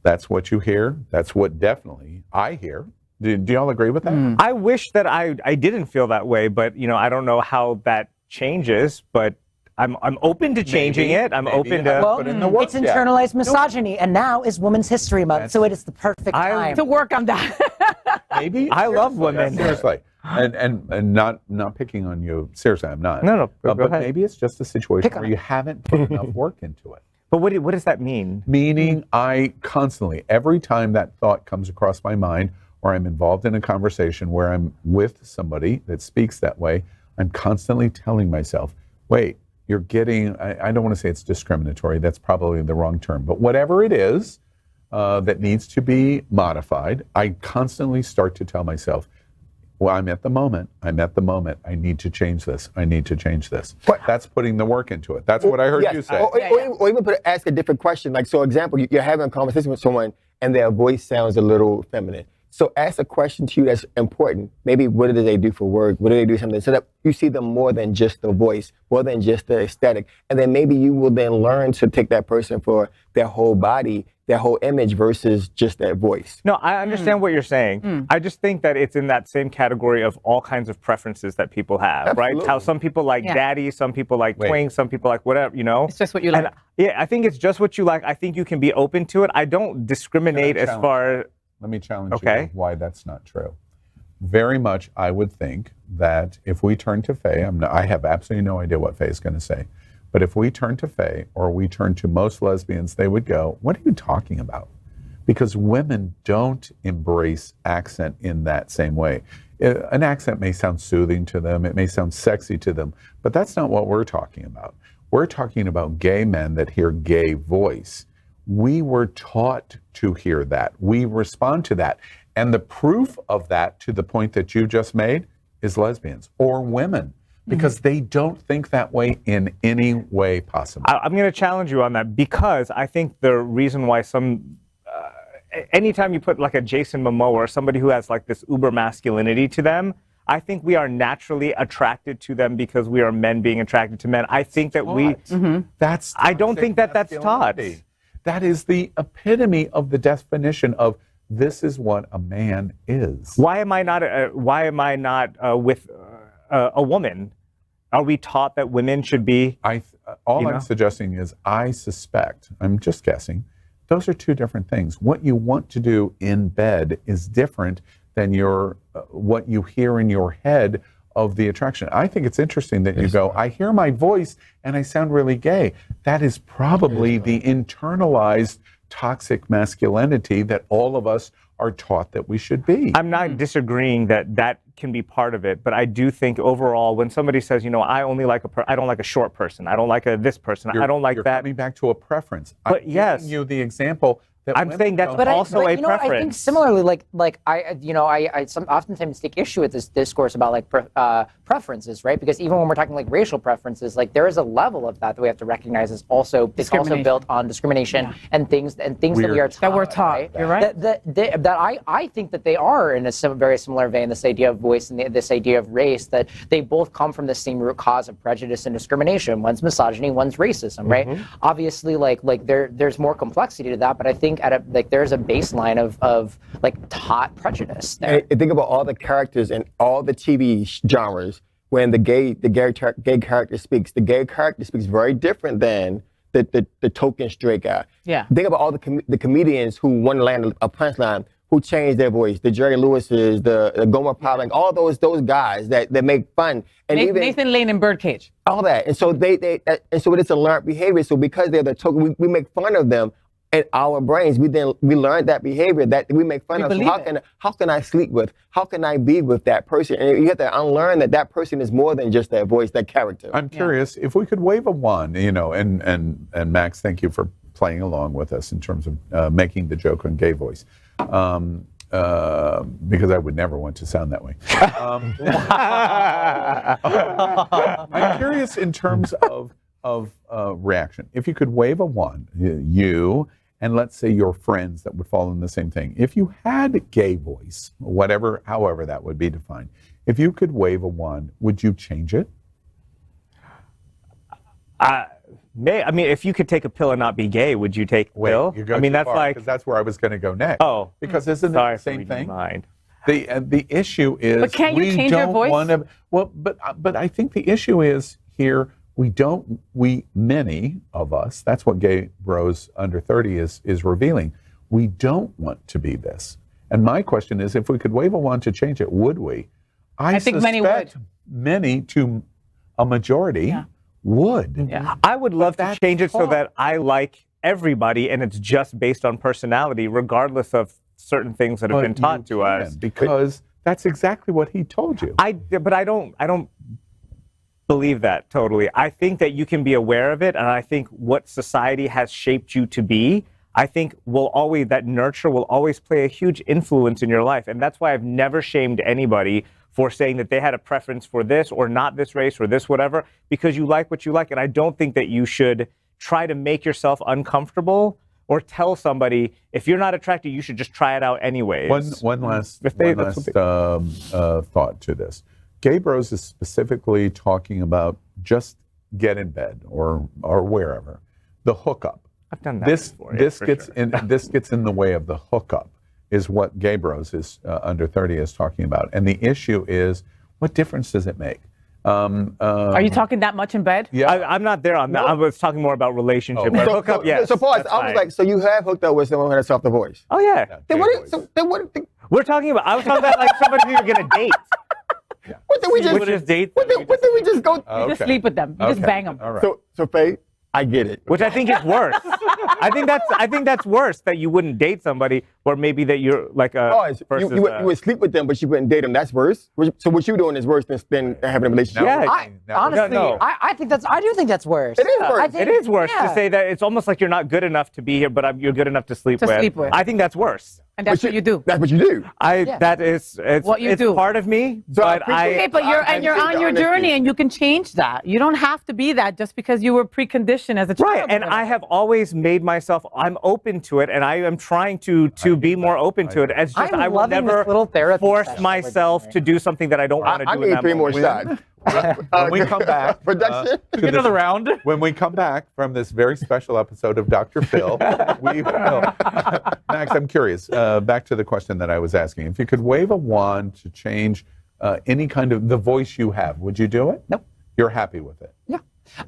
That's what you hear. That's what definitely I hear. Do y'all agree with that? I wish that I didn't feel that way, but I don't know how that changes, but I'm open to changing it. I'm open to put in the work. It's internalized misogyny, and now is Women's History Month, so it is the perfect time to work on that. Maybe I love women. Seriously, and not picking on you. Seriously, I'm not. No. But maybe it's just a situation where you haven't put enough work into it. But what does that mean? Meaning, I constantly, every time that thought comes across my mind, or I'm involved in a conversation where I'm with somebody that speaks that way, I'm constantly telling myself, wait, you're getting, I don't want to say it's discriminatory, that's probably the wrong term, but whatever it is that needs to be modified, I constantly start to tell myself, well, I'm at the moment, I need to change this, But that's putting the work into it. That's what I heard you say. Or even ask a different question. Like, so example, you're having a conversation with someone and their voice sounds a little feminine. So ask a question to you that's important. Maybe what do they do for work? What do they do something? So that you see them more than just the voice, more than just the aesthetic. And then maybe you will then learn to take that person for their whole body, their whole image versus just their voice. No, I understand what you're saying. I just think that it's in that same category of all kinds of preferences that people have, right? How some people like daddy, some people like twink, some people like whatever, It's just what you like. And, I think it's just what you like. I think you can be open to it. I don't discriminate as far. Let me challenge you why that's not true. Very much, I would think that if we turn to Faye, I have absolutely no idea what Faye is going to say, but if we turn to Faye or we turn to most lesbians, they would go, what are you talking about? Because women don't embrace accent in that same way. An accent may sound soothing to them, it may sound sexy to them, but that's not what we're talking about. We're talking about gay men that hear gay voice. We were taught to hear that. We respond to that. And the proof of that, to the point that you just made, is lesbians or women, because they don't think that way in any way possible. I'm going to challenge you on that, because I think the reason why anytime you put like a Jason Momoa or somebody who has like this uber masculinity to them, I think we are naturally attracted to them because we are men being attracted to men. I think that I don't think that that's taught. That is the epitome of the definition of this is what a man is. Why am I not with a woman? Are we taught that women should be? All I'm suggesting is I suspect, I'm just guessing, those are two different things. What you want to do in bed is different than what you hear in your head of the attraction. I think it's interesting that you go, I hear my voice and I sound really gay. That is probably the internalized toxic masculinity that all of us are taught that we should be. I'm not disagreeing that can be part of it, but I do think overall, when somebody says, I only like I don't like a short person, I don't like this person, I don't like you're that. Coming back to a preference. But I'm giving you the example. I'm saying that's also a preference. I think similarly, I oftentimes take issue with this discourse about preferences, right? Because even when we're talking like racial preferences, like there is a level of that we have to recognize is also built on discrimination and things that we are taught. That we're taught. Right? You're right. That I think that they are in a very similar vein. This idea of voice and this idea of race, that they both come from the same root cause of prejudice and discrimination. One's misogyny, one's racism, right? Obviously, there's more complexity to that, but I think there's a baseline of taught prejudice there. And think about all the characters in all the TV genres. When the gay character speaks, the gay character speaks very different than the token straight guy. Yeah. Think about all the comedians who want to land a punchline, who changed their voice. The Jerry Lewis's, the Gomer Pyle, all those guys that make fun. And Nathan Lane and Birdcage. All that. And so so it's a learned behavior. So because they're the token, we make fun of them in our brains, we learned that behavior that we make fun of. So how can I sleep with? How can I be with that person? And you have to unlearn that person is more than just that voice, that character. I'm curious if we could wave a wand, and Max, thank you for playing along with us in terms of making the joke on gay voice. Because I would never want to sound that way. I'm curious in terms of reaction. If you could wave a wand, you and let's say your friends that would fall in the same thing. If you had a gay voice, however that would be defined, if you could wave a wand, would you change it? I mean, if you could take a pill and not be gay, would you take a pill? I mean, that's like, because that's where I was going to go next. Oh, because isn't it the same thing? The issue is, but can't you change your voice? But I think the issue is here. Many of us, that's what Gay Bros Under 30 is revealing. We don't want to be this. And my question is, if we could wave a wand to change it, would we? I think many would. Many to a majority would. Yeah. I would love to change it so that I like everybody and it's just based on personality, regardless of certain things that have been taught to us. Because that's exactly what he told you. But I don't believe that totally. I think that you can be aware of it, and I think what society has shaped you to be, I think that nurture will always play a huge influence in your life. And that's why I've never shamed anybody for saying that they had a preference for this or not this race or this whatever, because you like what you like. And I don't think that you should try to make yourself uncomfortable or tell somebody, if you're not attracted, you should just try it out anyways. One last thought to this. Gay Bros is specifically talking about just get in bed or wherever. The hookup. I've done that before. This gets in the way of the hookup, is what Gay Bros is Under 30 is talking about. And the issue is, what difference does it make? Are you talking that much in bed? Yeah, I'm not there on that. I was talking more about relationship. But hookup, yes. So pause. I was like, so you have hooked up with someone who had a softer voice? Oh yeah. Then what? I was talking about like somebody who you're gonna date. What did we just date? What did we just go? You just sleep with them. You just bang them. All right. So Faye, I get it. Which I think is worse. I think that's worse, that you wouldn't date somebody, or maybe that you're like a you would sleep with them, but you wouldn't date them. That's worse. So what you're doing is worse than having a relationship. I do think that's worse. It is worse. It is worse to say that it's almost like you're not good enough to be here, but you're good enough to sleep with. I think that's worse. And that's what you do. That's what you do. It's what you do. Part of me, but you're on your journey, and you can change that. You don't have to be that just because you were preconditioned as a child. Right, and I have always made myself. I'm open to it, and I am trying to be more open to it. It's just I will never force myself to do something that I don't want to do. I need 3 more shots. When we come back, production, get another round. When we come back from this very special episode of Dr. Phil, we will. Max, I'm curious. Back to the question that I was asking. If you could wave a wand to change any kind of the voice you have, would you do it? Nope. You're happy with it? Yeah.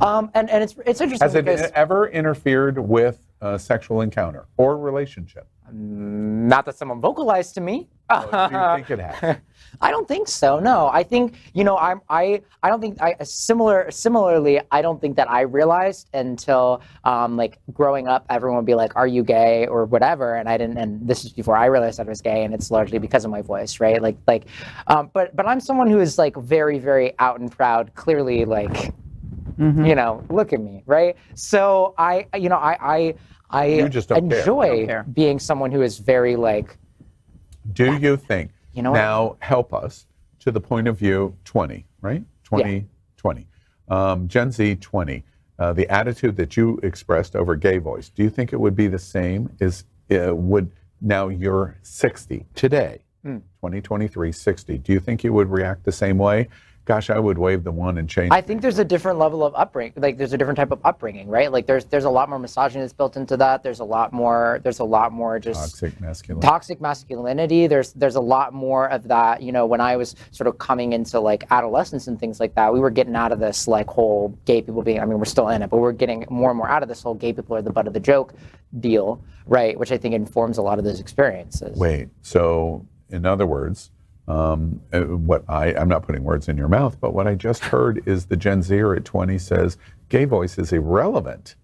And it's interesting. Has it ever interfered with a sexual encounter or relationship? Not that someone vocalized to me. Do you think it has? I don't think so. No, I think I don't think similarly. I don't think that I realized until like growing up, everyone would be like, "Are you gay?" or whatever, and I didn't. And this is before I realized I was gay, and it's largely because of my voice, right? But I'm someone who is like very, very out and proud. Clearly, like, look at me, right? So I just don't enjoy being someone who is very like. Do you think? Now help us to the point of view 20, right? 2020. Gen Z 20. The attitude that you expressed over gay voice. Do you think it would be the same as now you're 60 today, 2023, 60. Do you think you would react the same way? Gosh, I would wave the one and change. I think there's a different level of upbringing. Like there's a different type of upbringing, right? Like there's a lot more misogyny that's built into that. There's a lot more just toxic masculinity. There's a lot more of that. When I was sort of coming into like adolescence and things like that, we were getting out of this like whole gay people being. I mean, we're still in it, but we're getting more and more out of this whole gay people are the butt of the joke deal, right? Which I think informs a lot of those experiences. Wait, so in other words. I'm not putting words in your mouth, but what I just heard is the Gen Zer at 20 says gay voice is irrelevant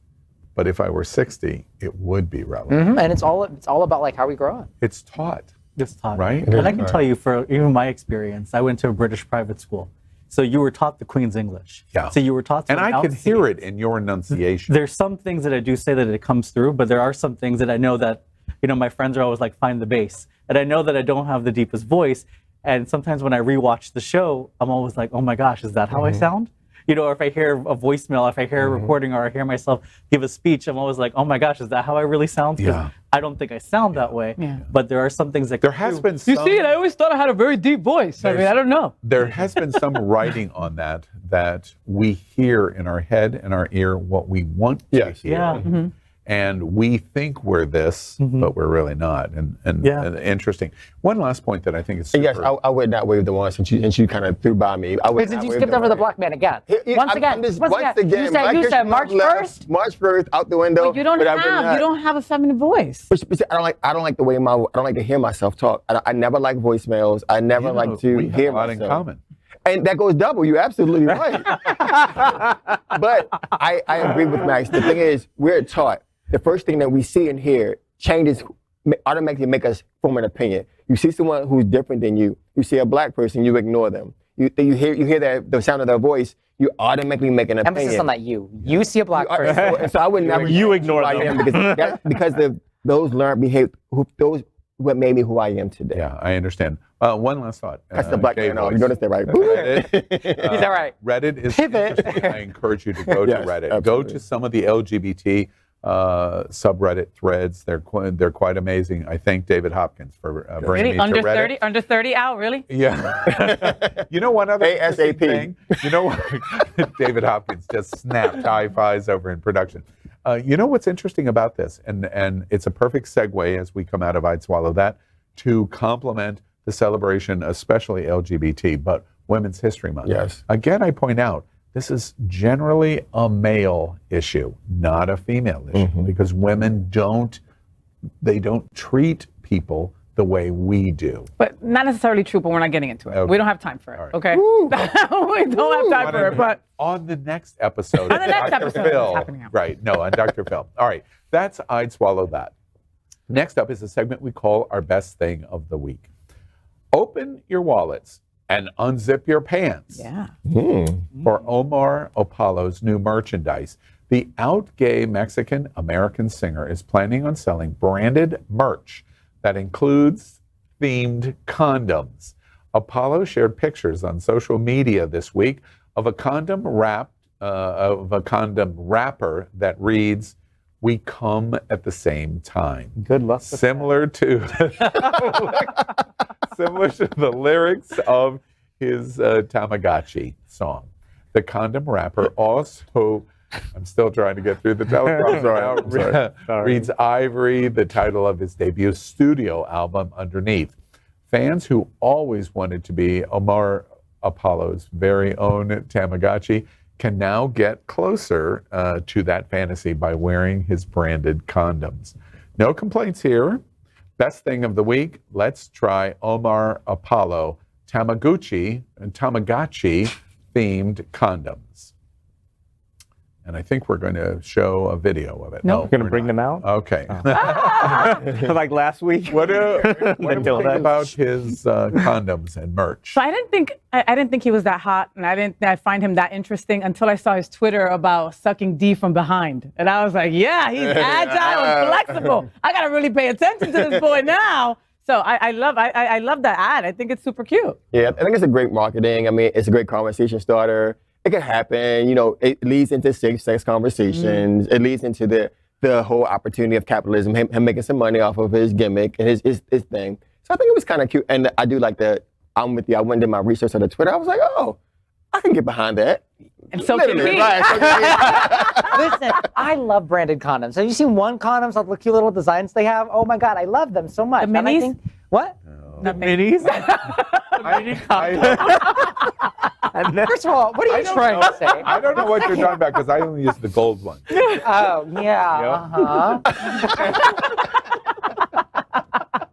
But if I were 60, it would be relevant. And it's all about like how we grow up. It's taught. It's taught. Right? And I can tell you, for even my experience, I went to a British private school. So you were taught the Queen's English. Yeah. So you were taught to And I could hear it in your enunciation. There's some things that I do say that it comes through, but there are some things that I know that, my friends are always like, find the bass. And I know that I don't have the deepest voice. And sometimes when I rewatch the show, I'm always like, oh my gosh, is that how I sound? Or if I hear a voicemail, if I hear a recording, or I hear myself give a speech, I'm always like, oh my gosh, is that how I really sound? Because I don't think I sound that way. Yeah. But there are some things that there has been some, you see, I always thought I had a very deep voice. I mean, I don't know. There has been some writing on that we hear in our head and our ear what we want to hear. Yeah. And we think we're this, but we're really not. And interesting. One last point that I think is super. Yes, I would not wave the wand since you kind of threw by me. I would Because you skipped over the black man again. Once again. You said March 1st? March 1st, out the window. But you don't have a feminine voice. But I don't like the way I don't like to hear myself talk. I never like voicemails. I never like to hear myself. We have a lot in common. And that goes double. You're absolutely right. But I agree with Max. The thing is, we're taught. The first thing that we see and hear changes, automatically make us form an opinion. You see someone who's different than you. You see a black person, you ignore them. You hear the sound of their voice, you automatically make an opinion. Emphasis on that you. You see a black person. So I would never. You ignore them. because those learned behavior, those what made me who I am today. Yeah, I understand. One last thought. That's the black man. You noticed that, right? Reddit, He's all right. Reddit is interesting. I encourage you to go to Reddit. Absolutely. Go to some of the LGBT subreddit threads. They're quite amazing. I thank David Hopkins for bringing me to Reddit. Under 30 out, really? Yeah. You know one other ASAP thing? You know what? David Hopkins just snapped high fives over in production. You know what's interesting about this, and it's a perfect segue as we come out of I'd Swallow That, to complement the celebration, especially LGBT, but Women's History Month. Yes. Again, I point out, this is generally a male issue, not a female issue, because women don't treat people the way we do. But not necessarily true, but we're not getting into it. Okay. We don't have time for it, okay? We don't have time for it, but... On the next episode, on the next Dr. episode, Phil, it's happening now. Right, no, on Dr. Phil. All right, that's I'd Swallow That. Next up is a segment we call our best thing of the week. Open your wallets and unzip your pants. Yeah. For Omar Apollo's new merchandise. The out gay Mexican-American singer is planning on selling branded merch that includes themed condoms. Apollo shared pictures on social media this week of a condom wrapper that reads, "We come at the same time." Good luck. Similar to the lyrics of his Tamagotchi song. The condom wrapper also, I'm still trying to get through the teleprompter, reads Ivory, the title of his debut studio album, underneath. Fans who always wanted to be Omar Apollo's very own Tamagotchi can now get closer to that fantasy by wearing his branded condoms. No complaints here. Best thing of the week, let's try Omar Apollo Tamagotchi themed condoms. And I think we're going to show a video of it. No, we're going to bring them out? Okay. Like last week? What do you think about his condoms and merch? So I didn't think he was that hot, and I find him that interesting until I saw his Twitter about sucking D from behind. And I was like, yeah, he's agile and flexible. I got to really pay attention to this boy now. So I love that ad. I think it's super cute. Yeah, I think it's a great marketing. I mean, it's a great conversation starter. It can happen, it leads into safe-sex conversations. It leads into the whole opportunity of capitalism, him making some money off of his gimmick and his thing. So I think it was kind of cute. And I do like I'm with you. I went and did my research on the Twitter. I was like, oh, I can get behind that. And so can we. Right, Listen, I love branded condoms. Have you seen one condoms, all the cute little designs they have? Oh my God, I love them so much. The minis? What? The minis? First of all, what are you trying to say? I don't know what you're talking about because I only use the gold one. Oh, yeah.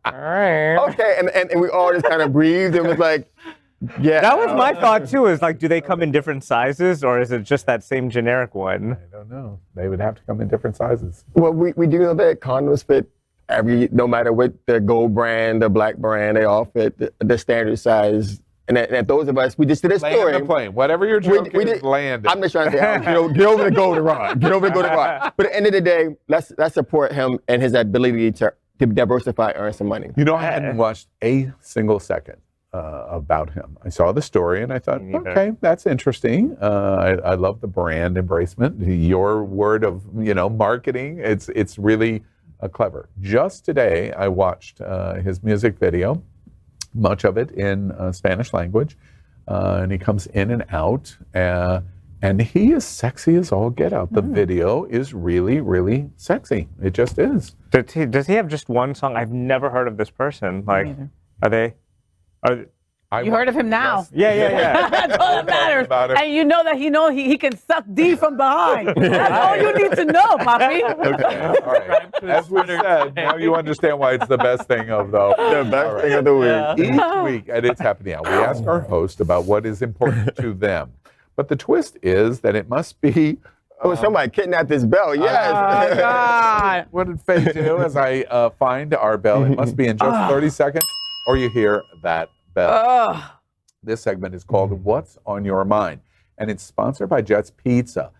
All right. Okay, and we all just kind of breathed and was like, Yeah. That was my thought too, is like, do they come in different sizes or is it just that same generic one? I don't know. They would have to come in different sizes. Well, we do know that condoms fit no matter what the gold brand, the black brand, they all fit the standard size. And that those of us, we just did a story. Land the plane. Whatever your joke is, land it. I'm just trying to say, get over the goldenrod. Get over the goldenrod. But at the end of the day, let's support him and his ability to diversify, earn some money. You know, I hadn't watched a single second about him. I saw the story and I thought, okay, that's interesting. I love the brand embracement. Your word of marketing. It's really clever. Just today, I watched his music video. Much of it in Spanish language, and he comes in and out, and he is sexy as all get out. The video is really, really sexy. It just is. Does he have just one song? I've never heard of this person. Like, You heard of him now. Yes. Yeah. That's all that matters. And you know that he can suck D from behind. That's all you need to know, Poppy. Okay. All right. As we said, now you understand why it's the best thing of the thing of the week. Each week, and it's happening now, we ask our host about what is important to them. But the twist is that it must be somebody kidnapped this bell. Yes. Oh, God. What did Faye do as I find our bell? It must be in just 30 seconds, or you hear that bell. This segment is called What's on Your Mind, and it's sponsored by Jets Pizza.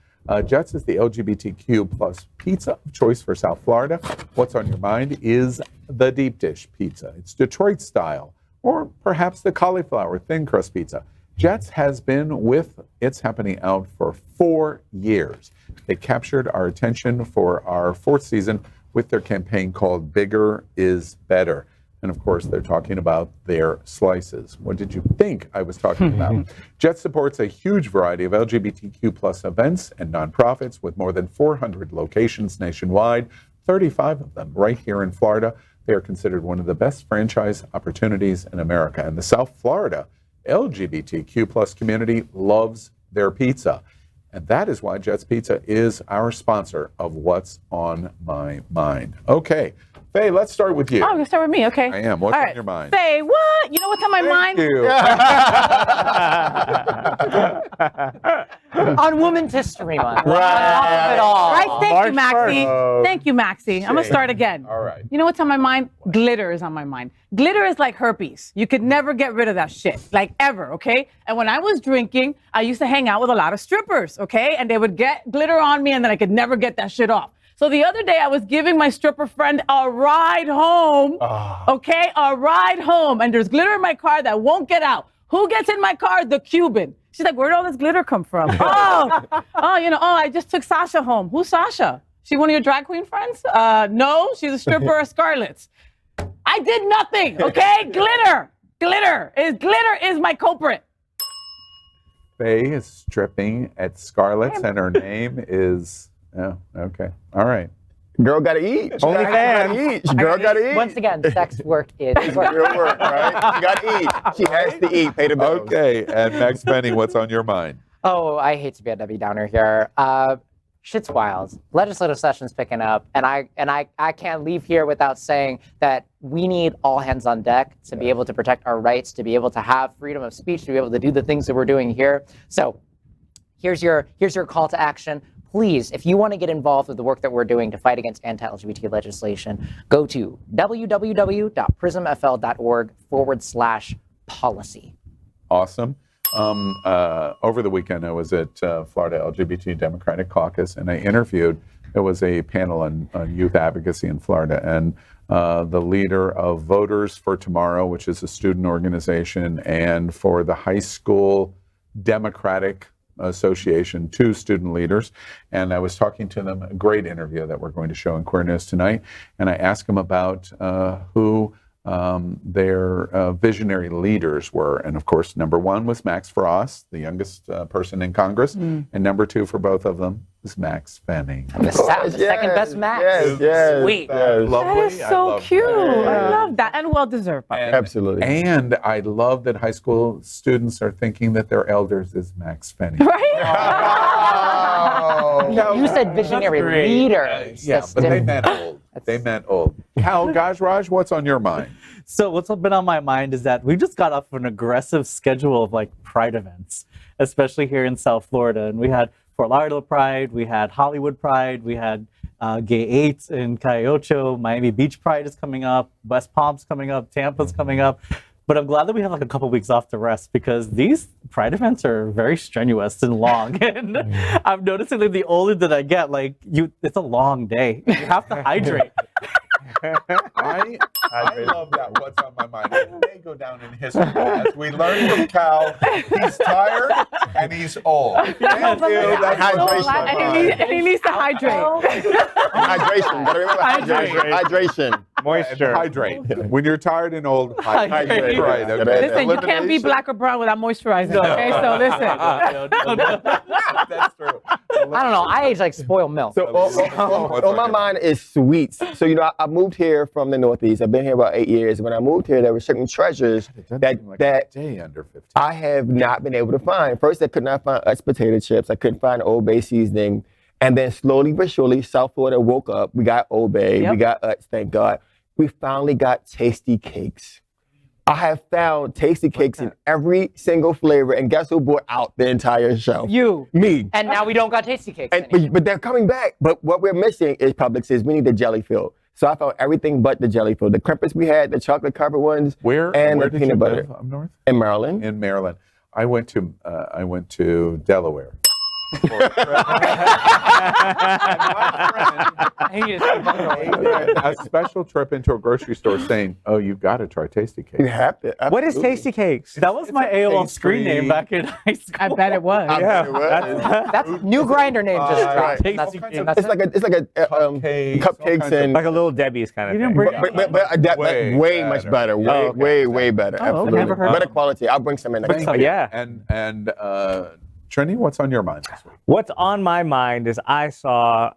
Jets is the LGBTQ plus pizza of choice for South Florida. What's on your mind is the deep dish pizza. It's Detroit style, or perhaps the cauliflower thin crust pizza. Jets has been with It's Happening Out for 4 years. They captured our attention for our 4th season with their campaign called Bigger is Better. And of course, they're talking about their slices. What did you think I was talking about? Jet supports a huge variety of LGBTQ plus events and nonprofits with more than 400 locations nationwide, 35 of them right here in Florida. They are considered one of the best franchise opportunities in America. And the South Florida LGBTQ plus community loves their pizza. And that is why Jet's Pizza is our sponsor of What's on My Mind. Okay. Faye, let's start with you. Oh, you start with me, okay. I am. What's on your mind? Faye, what? You know what's on my mind? On Women's History Month. Right. It all. Right. Thank you, Maxie. Thank you, Maxie. I'm going to start again. All right. You know what's on my mind? Glitter is on my mind. Glitter is like herpes. You could never get rid of that shit, like ever, okay? And when I was drinking, I used to hang out with a lot of strippers, okay? And they would get glitter on me and then I could never get that shit off. So the other day I was giving my stripper friend a ride home, okay? A ride home. And there's glitter in my car that won't get out. Who gets in my car? The Cuban. She's like, where'd all this glitter come from? I just took Sasha home. Who's Sasha? She one of your drag queen friends? No, she's a stripper at Scarlett's. I did nothing, okay? Glitter is my culprit. Faye is stripping at Scarlett's and her name is, okay. All right. Girl gotta eat. Only fans. Girl gotta eat. Once again, sex work is work. Real work, right? She gotta eat. She has to eat. Pay the bills. Okay. And Maxx Fenning, what's on your mind? Oh, I hate to be a Debbie Downer here. Shit's wild. Legislative session's picking up, and I can't leave here without saying that we need all hands on deck to be able to protect our rights, to be able to have freedom of speech, to be able to do the things that we're doing here. So here's your call to action. Please, if you want to get involved with the work that we're doing to fight against anti-LGBT legislation, go to www.prismfl.org/policy. Awesome. Over the weekend, I was at Florida LGBT Democratic Caucus, and I interviewed, it was a panel on youth advocacy in Florida, and the leader of Voters for Tomorrow, which is a student organization, and for the High School Democratic Association, 2 student leaders, and I was talking to them, a great interview that we're going to show in Queer News tonight, and I asked them about who their visionary leaders were, and of course, number 1 was Max Frost, the youngest person in Congress, and number 2 for both of them was Maxx Fenning. The second best Max. Yes. Sweet. Lovely. That is so cute. I love that, and well deserved. Absolutely. And I love that high school students are thinking that their elders is Maxx Fenning. Right? You said visionary leaders. Yeah, but they meant old. They meant old. Kal Gajraj, what's on your mind? So what's been on my mind is that we just got off an aggressive schedule of like Pride events, especially here in South Florida. And we had Fort Lauderdale Pride, we had Hollywood Pride, we had Gay 8 in Calle Ocho, Miami Beach Pride is coming up, West Palm's coming up, Tampa's coming up. But I'm glad that we have like a couple weeks off to rest because these Pride events are very strenuous and long. And I'm noticing that the older that I get, like it's a long day. You have to hydrate. I love that. What's on my mind? It may go down in history. As we learned from Kal, he's tired and he's old. Thank you. That's hydration. And he needs to hydrate. Hydration. Gotta remember hydration. Moisture. Hydrate. When you're tired and old, hydrate. Right. Okay. Listen, you can't be black or brown without moisturizing. Okay, so listen. That's true. I don't know. I age like spoiled milk. So on my mind is sweets. So I moved here from the Northeast. I've been here about 8 years. When I moved here, there were certain treasures that day under 15. I have not been able to find. First, I could not find Utz potato chips. I couldn't find Old Bay seasoning. And then slowly but surely, South Florida woke up. We got Old Bay. We got Utz, thank God. We finally got Tasty Cakes. I have found Tasty Cakes in every single flavor, and guess who brought out the entire show? You. Me. And now we don't got Tasty Cakes anymore. But they're coming back. But what we're missing is Publix says we need the jelly filled. So I found everything but the jelly filled. The crimpets we had, the chocolate covered ones, where and where the did peanut you butter. live up north? In Maryland. In Maryland. I went to Delaware. A special trip into a grocery store saying, "Oh, you got to try Tasty Cakes." You have to. Absolutely. What is Tasty Cakes? That was my AOL screen name back in high school. I bet it was. That's new grinder name just dropped. It's like a cupcakes and like a Little Debbie's kind of thing. But way much better. Way better. Absolutely. Never heard better quality. I'll bring some in next time. Yeah. And Trini, what's on your mind this week? What's on my mind is I saw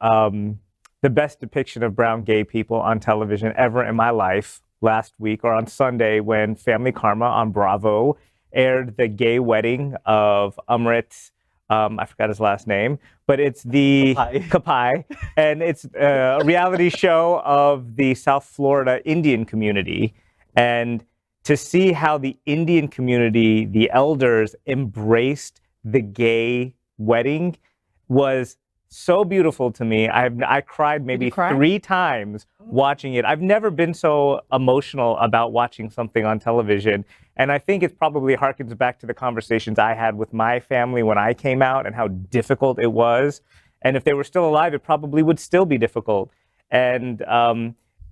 the best depiction of brown gay people on television ever in my life last week, or on Sunday, when Family Karma on Bravo aired the gay wedding of Amrit. I forgot his last name, but it's the Kapai, and it's a reality show of the South Florida Indian community. And to see how the Indian community, the elders, embraced the gay wedding was so beautiful to me. I cried maybe 3 times watching it. I've never been so emotional about watching something on television. And I think it probably harkens back to the conversations I had with my family when I came out and how difficult it was. And if they were still alive, it probably would still be difficult. And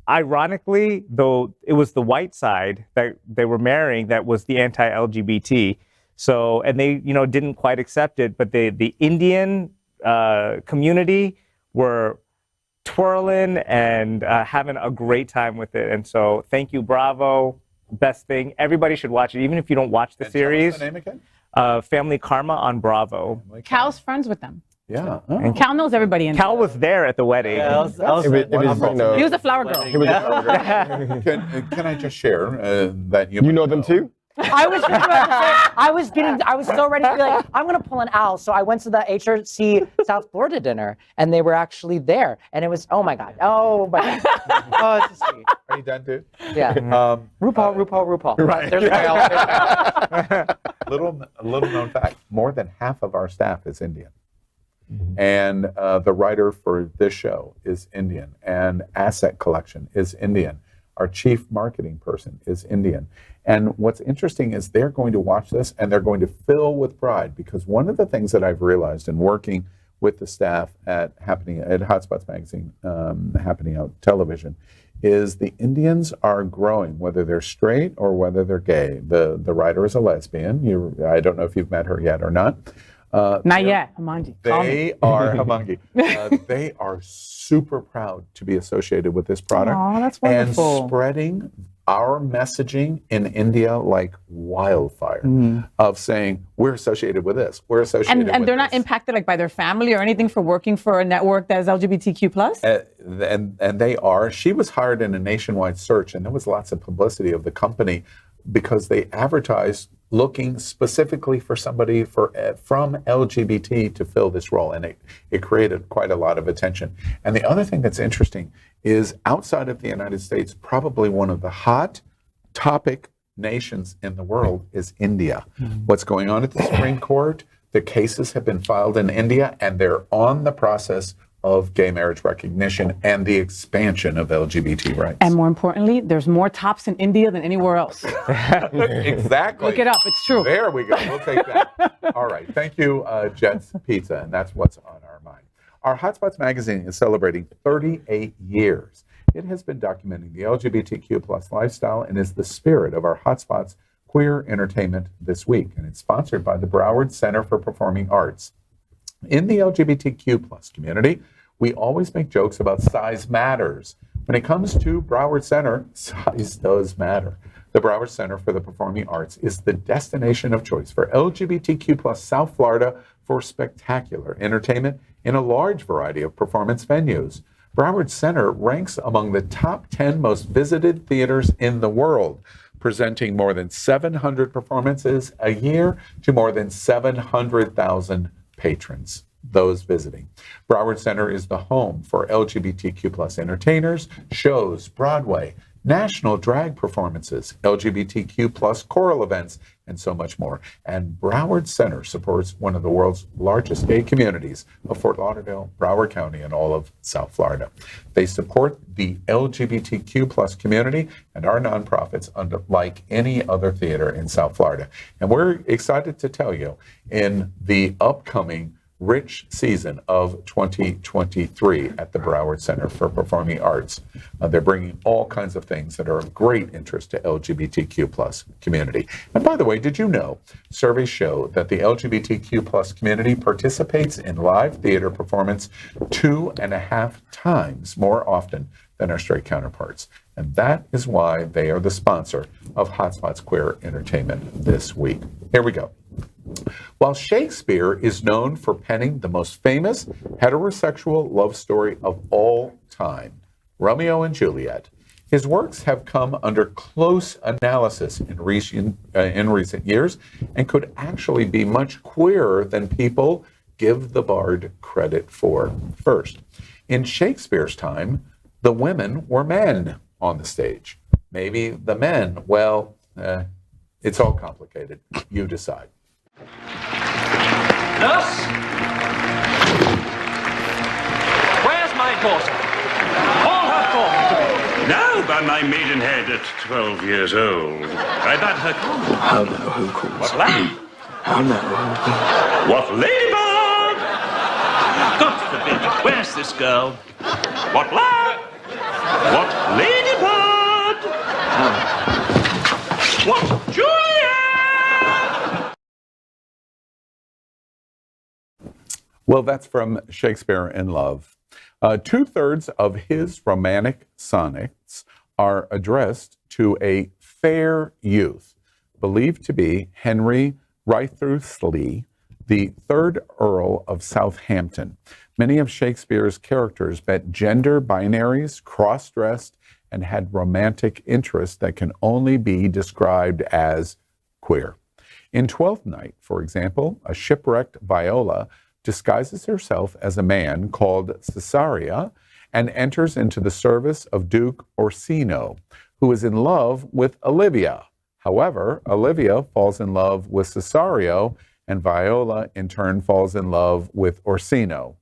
ironically, though, it was the white side that they were marrying that was the anti-LGBT. So, and they, didn't quite accept it, but the Indian community were twirling and having a great time with it. And so, thank you, Bravo. Best thing. Everybody should watch it, even if you don't watch the series. What's the name again? Family Karma on Bravo. Cal's friends with them. Yeah. And Cal knows everybody in Cal was there at the wedding. Yeah, he was a flower girl. He was a flower girl. Can I just share that you know them too? I was so ready to be like, I'm gonna pull an Al. So I went to the HRC South Florida dinner, and they were actually there, and it was oh my god, oh, it's just sweet. Are you done, dude? Yeah. RuPaul. Right. There's my little known fact: more than half of our staff is Indian, and the writer for this show is Indian, and asset collection is Indian. Our chief marketing person is Indian. And what's interesting is they're going to watch this and they're going to fill with pride, because one of the things that I've realized in working with the staff at Hotspots Magazine, Happening Out Television, is the Indians are growing, whether they're straight or whether they're gay. The writer is a lesbian. I don't know if you've met her yet or not. Not yet, Hamanji. They are Hamanji. They are super proud to be associated with this product. Oh, that's wonderful. And spreading our messaging in India like wildfire of saying, we're associated with this. We're associated with this. And they're not impacted like by their family or anything for working for a network that is LGBTQ+? And they are. She was hired in a nationwide search, and there was lots of publicity of the company because they advertised looking specifically for somebody from LGBT to fill this role, and it created quite a lot of attention. And the other thing that's interesting is outside of the United States, probably one of the hot topic nations in the world is India. What's going on at the Supreme Court? The cases have been filed in India, and they're on the process of gay marriage recognition and the expansion of LGBT rights. And more importantly, there's more tops in India than anywhere else. Exactly. Look it up. It's true. There we go. We'll take that. All right. Thank you, Jet's Pizza. And that's what's on our mind. Our Hotspots magazine is celebrating 38 years. It has been documenting the LGBTQ plus lifestyle and is the spirit of our Hotspots Queer Entertainment this week. And it's sponsored by the Broward Center for Performing Arts. In the LGBTQ plus community, we always make jokes about size matters. When it comes to Broward Center, size does matter. The Broward Center for the Performing Arts is the destination of choice for LGBTQ plus South Florida for spectacular entertainment in a large variety of performance venues. Broward Center ranks among the top 10 most visited theaters in the world, presenting more than 700 performances a year to more than 700,000 patrons, those visiting. Broward Center is the home for LGBTQ plus entertainers, shows, Broadway, national drag performances, LGBTQ plus choral events, and so much more. And Broward Center supports one of the world's largest gay communities of Fort Lauderdale, Broward County, and all of South Florida. They support the LGBTQ plus community and our nonprofits unlike any other theater in South Florida. And we're excited to tell you, in the upcoming rich season of 2023 at the Broward Center for Performing Arts, they're bringing all kinds of things that are of great interest to LGBTQ plus community. And by the way, did you know surveys show that the LGBTQ plus community participates in live theater performance 2.5 times more often than our straight counterparts? And that is why they are the sponsor of Hotspots Queer Entertainment this week. Here we go. While Shakespeare is known for penning the most famous heterosexual love story of all time, Romeo and Juliet, his works have come under close analysis in recent years and could actually be much queerer than people give the bard credit for. First, in Shakespeare's time, the women were men on the stage. Maybe the men, well, it's all complicated. You decide. Nurse? Where's my daughter? Call her forth to me. Now by my maidenhead at 12 years old. I bade her come. How now, who calls? What lad? How now? What ladybird? God forbid. Where's this girl? What lad? What ladybird? What Juliet? Well, that's from Shakespeare in Love. 2/3 of his romantic sonnets are addressed to a fair youth, believed to be Henry Wriothesley, the 3rd Earl of Southampton. Many of Shakespeare's characters met gender binaries, cross-dressed, and had romantic interests that can only be described as queer. In Twelfth Night, for example, a shipwrecked Viola disguises herself as a man called Cesaria and enters into the service of Duke Orsino, who is in love with Olivia. However, Olivia falls in love with Cesario, and Viola in turn falls in love with Orsino,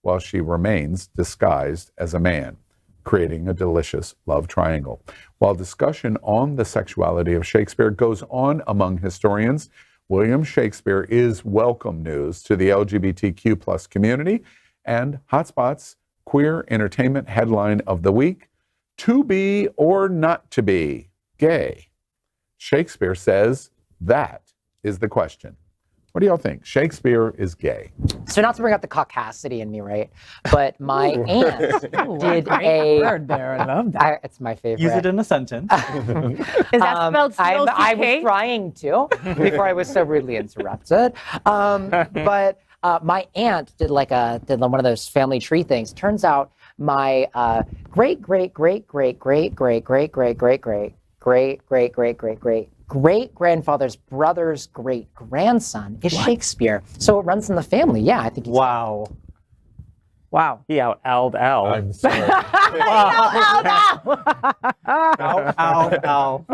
while she remains disguised as a man, creating a delicious love triangle. While discussion on the sexuality of Shakespeare goes on among historians, William Shakespeare is welcome news to the LGBTQ plus community, and Hotspot's Queer Entertainment headline of the week, to be or not to be gay. Shakespeare says that is the question. What do y'all think? Shakespeare is gay. So not to bring up the caucasity in me, right? But my aunt did a word there. I love that. It's my favorite. Use it in a sentence. Is that spelled I was trying to before I was so rudely interrupted. But my aunt did one of those family tree things. Turns out my great great-grandfather's brother's great-grandson is Shakespeare. So it runs in the family. Yeah, I think he's... Wow. Wow. He out-owled Al. I'm sorry. Ow.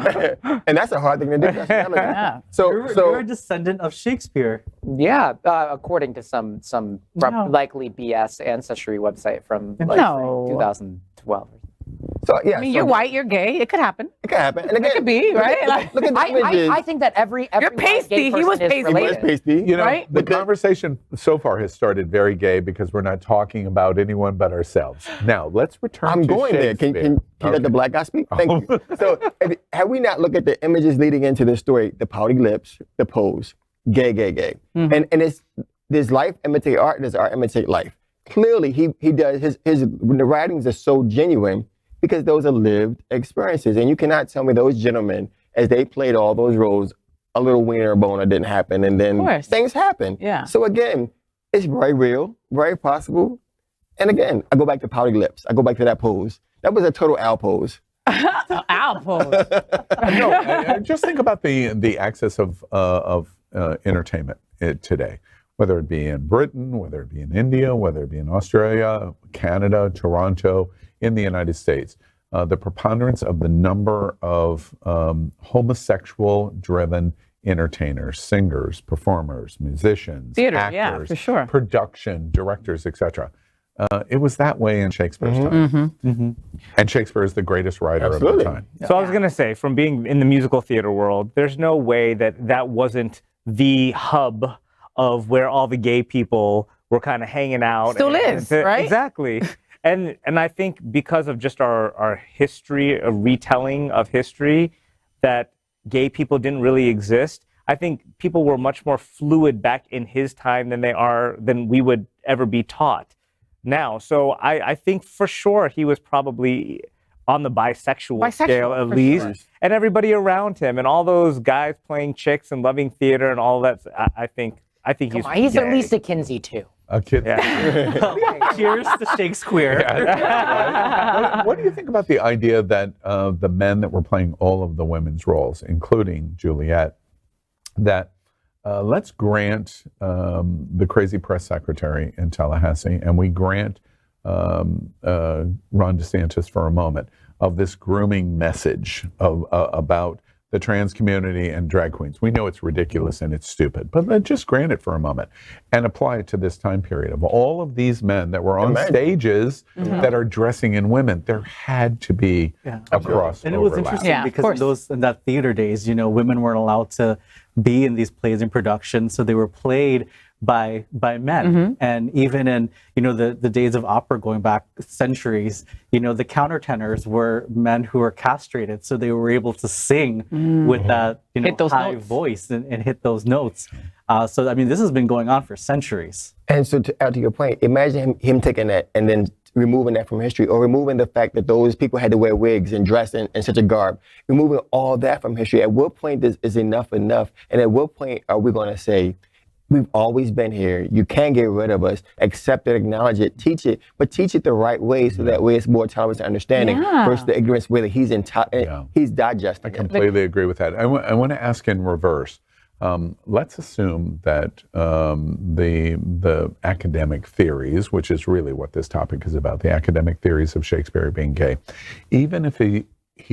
And that's a hard thing to do. Yeah. So You're a descendant of Shakespeare. Yeah, according to some likely BS ancestry website from like, No. 2012. So yeah, I mean, you're white, you're gay. It could happen. It could happen. And again, It could be, right? Look at the images. I think that every You're white gay pasty. He person was is pasty. related. pasty. You know, Right? the conversation so far has started very gay because we're not talking about anyone but ourselves. Now, let's return I'm to going there. Can you let the black guy speak? Thank you. So, have we not looked at the images leading into this story? The pouty lips, the pose, gay. Mm-hmm. And it's, there's life imitate art, there's art imitate life. Clearly, he does, the writings are so genuine because those are lived experiences. And you cannot tell me those gentlemen, as they played all those roles, a little wiener or boner didn't happen, and then things happen. Yeah. So again, it's very real, very possible. And again, I go back to pouty lips. I go back to that pose. That was a total Al pose. Al pose. No, just think about the access of entertainment today, whether it be in Britain, whether it be in India, whether it be in Australia, Canada, Toronto, in the United States. The preponderance of the number of homosexual-driven entertainers, singers, performers, musicians, Theater, actors, yeah, for sure. production, directors, etc. It was that way in Shakespeare's time. Mm-hmm. And Shakespeare is the greatest writer of the time. So I was going to say, from being in the musical theater world, there's no way that wasn't the hub of where all the gay people were kind of hanging out. Still is, right? Exactly. And I think because of just our history, a retelling of history, that gay people didn't really exist. I think people were much more fluid back in his time than we would ever be taught now. So I think for sure he was probably on the bisexual scale at least. Sure. And everybody around him and all those guys playing chicks and loving theater and all that. I think he's at least a Kinsey too. A kid. Yeah. Cheers to Shakespeare. What do you think about the idea that the men that were playing all of the women's roles, including Juliet, that let's grant the crazy press secretary in Tallahassee, and we grant Ron DeSantis for a moment, of this grooming message about the trans community and drag queens. We know it's ridiculous and it's stupid, but let's just grant it for a moment and apply it to this time period of all of these men that were on stages that are dressing in women. There had to be a crossover. And it was interesting because in that theater days, women weren't allowed to be in these plays and productions, so they were played by men. And even in the days of opera going back centuries, the countertenors were men who were castrated, so they were able to sing with that high voice and hit those notes. So I mean, this has been going on for centuries. And so to your point, imagine him taking that and then removing that from history, or removing the fact that those people had to wear wigs and dress in such a garb, removing all that from history. At what point is enough? And at what point are we going to say, we've always been here, you can't get rid of us, accept it, acknowledge it, teach it, but teach it the right way so that way it's more tolerant and understanding versus the ignorance where he's digesting. I completely agree with that. I want to ask in reverse. Let's assume that the academic theories, which is really what this topic is about, the academic theories of Shakespeare being gay, even if he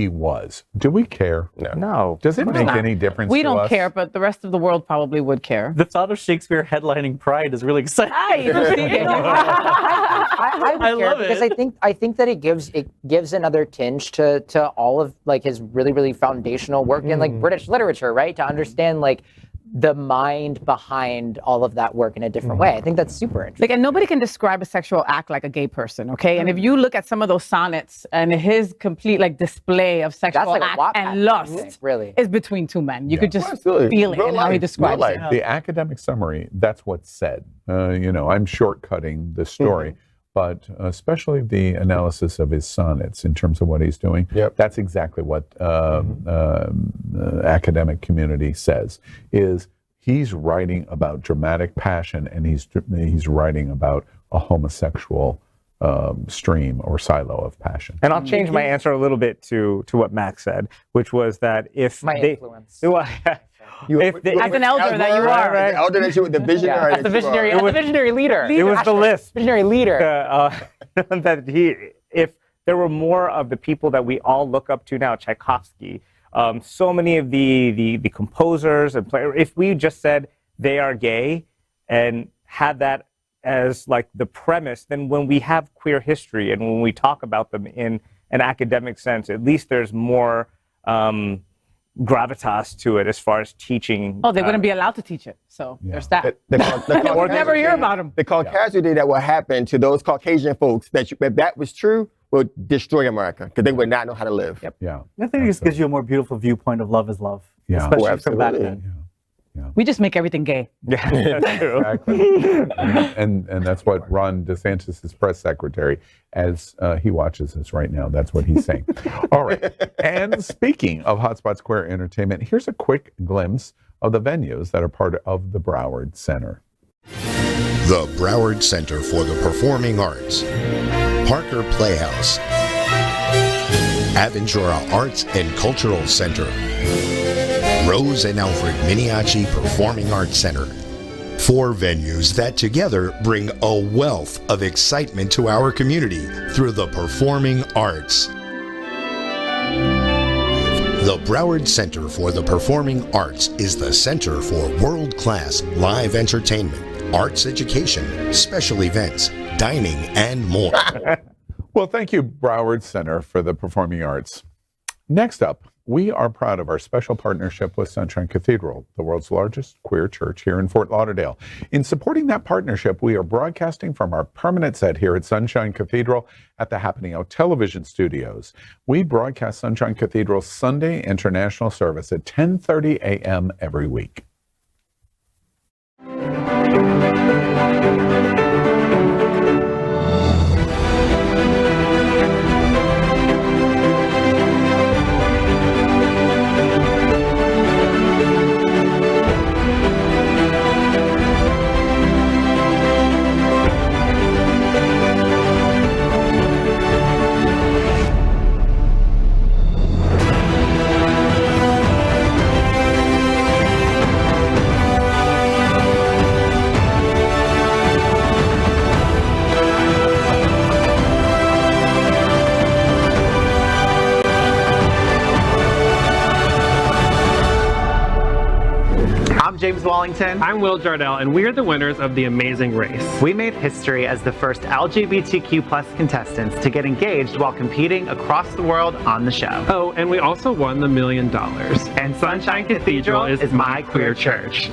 was, do we care? No. Does it make any difference We to don't us? care, but the rest of the world probably would care. The thought of Shakespeare headlining Pride is really exciting. I love it because I think that it gives another tinge to all of like his really foundational work in like British literature, right? To understand like the mind behind all of that work in a different way. I think that's super interesting. Like, and nobody can describe a sexual act like a gay person, okay? And if you look at some of those sonnets and his complete like display of sexual act and lust really is between two men. You could just feel it in how he describes it. The academic summary, that's what's said. I'm shortcutting the story. But especially the analysis of his sonnets in terms of what he's doing, that's exactly what academic community says, is he's writing about dramatic passion and he's writing about a homosexual stream or silo of passion. And I'll change my answer a little bit to what Max said, which was that if influence. As an elder that you are, right? Elder that you, the visionary. As the visionary, as the visionary leader. It was the list. Visionary leader. That if there were more of the people that we all look up to now, Tchaikovsky, so many of the composers and players, if we just said they are gay and had that as like the premise, then when we have queer history and when we talk about them in an academic sense, at least there's more gravitas to it as far as teaching. Oh, they wouldn't be allowed to teach it. So there's that. Or never hear about them. The caucasity that will happen to those Caucasian folks, that if that was true, will destroy America because they would not know how to live. Yep. Yeah. I think it just gives you a more beautiful viewpoint of love is love. Yeah. Especially from back then. We just make everything gay. Yeah, that's true. Exactly. and that's what Ron DeSantis' press secretary, as he watches this right now, that's what he's saying. All right. And speaking of Hotspot Square Entertainment, here's a quick glimpse of the venues that are part of the Broward Center. The Broward Center for the Performing Arts, Parker Playhouse, Aventura Arts and Cultural Center, Rose and Alfred Miniachi Performing Arts Center. 4 venues that together bring a wealth of excitement to our community through the performing arts. The Broward Center for the Performing Arts is the center for world-class live entertainment, arts education, special events, dining, and more. Well, thank you, Broward Center for the Performing Arts. Next up, we are proud of our special partnership with Sunshine Cathedral, the world's largest queer church here in Fort Lauderdale. In supporting that partnership, we are broadcasting from our permanent set here at Sunshine Cathedral at the Happening Out Television Studios. We broadcast Sunshine Cathedral's Sunday International Service at 10:30 a.m. every week. James Wallington. I'm Will Jardell, and we're the winners of The Amazing Race. We made history as the first LGBTQ plus contestants to get engaged while competing across the world on the show. Oh, and we also won the $1 million. And Sunshine Cathedral is my queer church.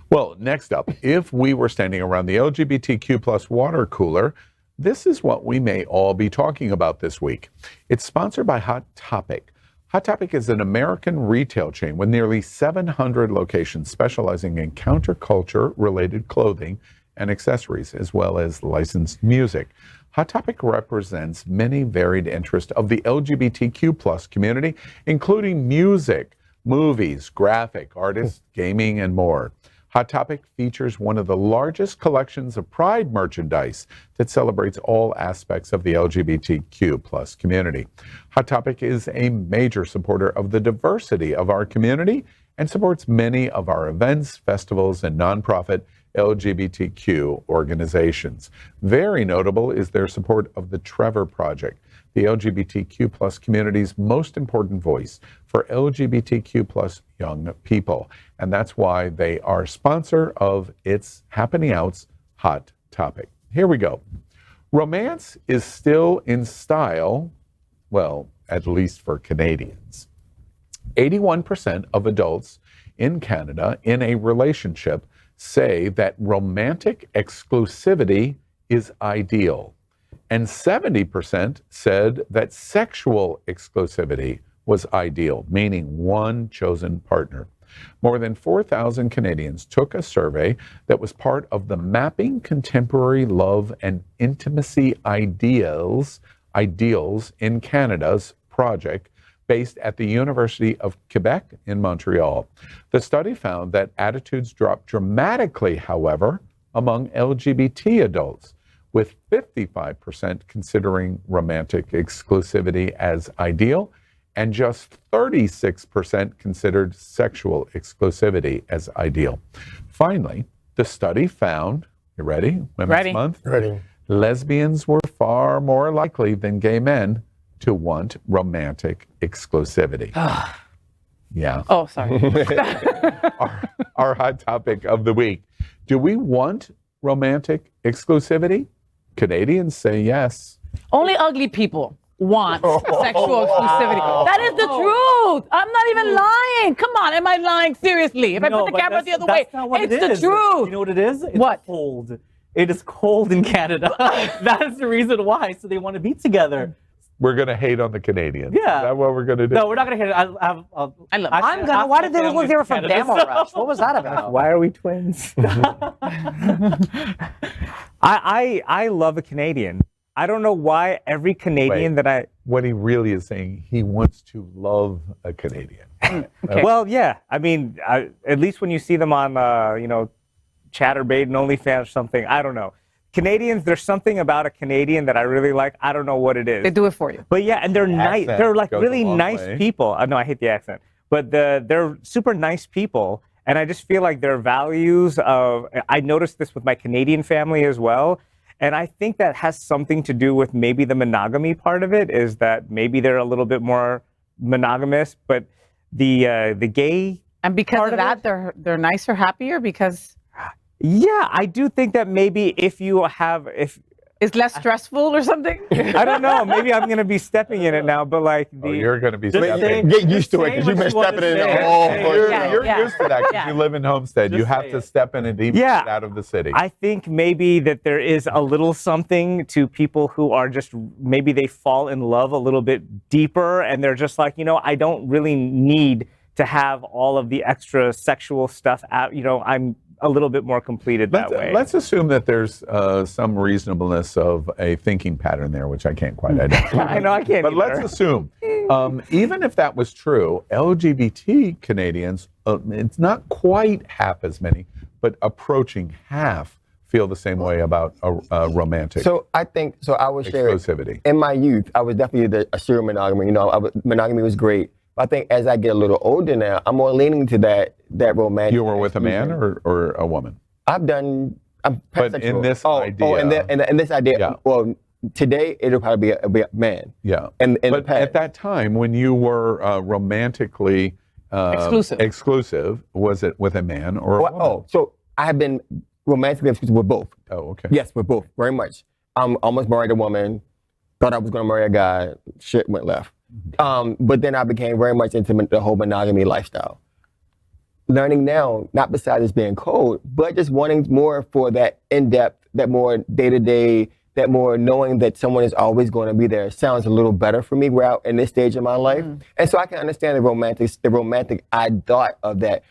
Well, next up, if we were standing around the LGBTQ plus water cooler, this is what we may all be talking about this week. It's sponsored by Hot Topic. Hot Topic is an American retail chain with nearly 700 locations specializing in counterculture-related clothing and accessories, as well as licensed music. Hot Topic represents many varied interests of the LGBTQ plus community, including music, movies, graphic artists, gaming, and more. Hot Topic features one of the largest collections of Pride merchandise that celebrates all aspects of the LGBTQ plus community. Hot Topic is a major supporter of the diversity of our community and supports many of our events, festivals, and nonprofit LGBTQ organizations. Very notable is their support of the Trevor Project, the LGBTQ plus community's most important voice for LGBTQ plus young people. And that's why they are sponsor of its Happening Out's Hot Topic. Here we go. Romance is still in style, well, at least for Canadians. 81% of adults in Canada in a relationship say that romantic exclusivity is ideal. And 70% said that sexual exclusivity was ideal, meaning one chosen partner. More than 4,000 Canadians took a survey that was part of the Mapping Contemporary Love and Intimacy Ideals in Canada's project based at the University of Quebec in Montreal. The study found that attitudes dropped dramatically, however, among LGBT adults, with 55% considering romantic exclusivity as ideal, and just 36% considered sexual exclusivity as ideal. Finally, the study found, you ready? Women's Month? Ready. Lesbians were far more likely than gay men to want romantic exclusivity. Yeah. Oh, sorry. Our hot topic of the week. Do we want romantic exclusivity? Canadians say yes. Only ugly people want sexual exclusivity. That is the truth. I'm not even lying. Come on, am I lying seriously? If I put the camera the other way, it's the truth. You know what it is? It's what? Cold. It is cold in Canada. That is the reason why. So they want to be together. We're going to hate on the Canadians. Yeah. Is that what we're going to do? No, we're not going to hate it. I'm gonna. Why did they look like they were from Bama Rush? What was that about? Why are we twins? I love a Canadian. I don't know why every Canadian that I... What he really is saying, he wants to love a Canadian. Okay. Well, yeah. I mean, at least when you see them on, Chatterbait and OnlyFans or something, I don't know. Canadians, there's something about a Canadian that I really like. I don't know what it is. They do it for you. But yeah, and they're nice. They're like really nice way. people. No, I hate the accent. But they're super nice people. And I just feel like their values of... I noticed this with my Canadian family as well. And I think that has something to do with maybe the monogamy part of it, is that maybe they're a little bit more monogamous, but the gay and because part of that, they're nicer, happier because... Yeah, I do think that maybe if it's less stressful or something. I don't know. Maybe I'm going to be stepping in it now, but like you're going to be stepping. Get used to it because you've been stepping in it all. You're used to that because you live in Homestead. You have to step in and even get out of the city. I think maybe that there is a little something to people who are just, maybe they fall in love a little bit deeper and they're just like, I don't really need to have all of the extra sexual stuff out. I'm a little bit more completed that way. Let's assume that there's some reasonableness of a thinking pattern there, which I can't quite identify. I know, I can't But either. let's assume, even if that was true, LGBT Canadians, it's not quite half as many, but approaching half feel the same way about a romantic So I would share exclusivity. In my youth, I was definitely a serial monogamy. Monogamy was great. I think as I get a little older now, I'm more leaning to that romantic. You were with a man or a woman? I'm But pansexual. in this idea. In this idea, well, today it'll probably be a man. Yeah. And but at that time, when you were romantically exclusive, was it with a man or a woman? Oh, so I have been romantically exclusive with both. Oh, okay. Yes, with both, very much. I'm almost married a woman. Thought I was going to marry a guy. Shit went left. But then I became very much into the whole monogamy lifestyle. Learning now, not besides just being cold, but just wanting more for that in-depth, that more day-to-day, that more knowing that someone is always going to be there sounds a little better for me. We're out in this stage of my life. And so I can understand the romantic I thought of that.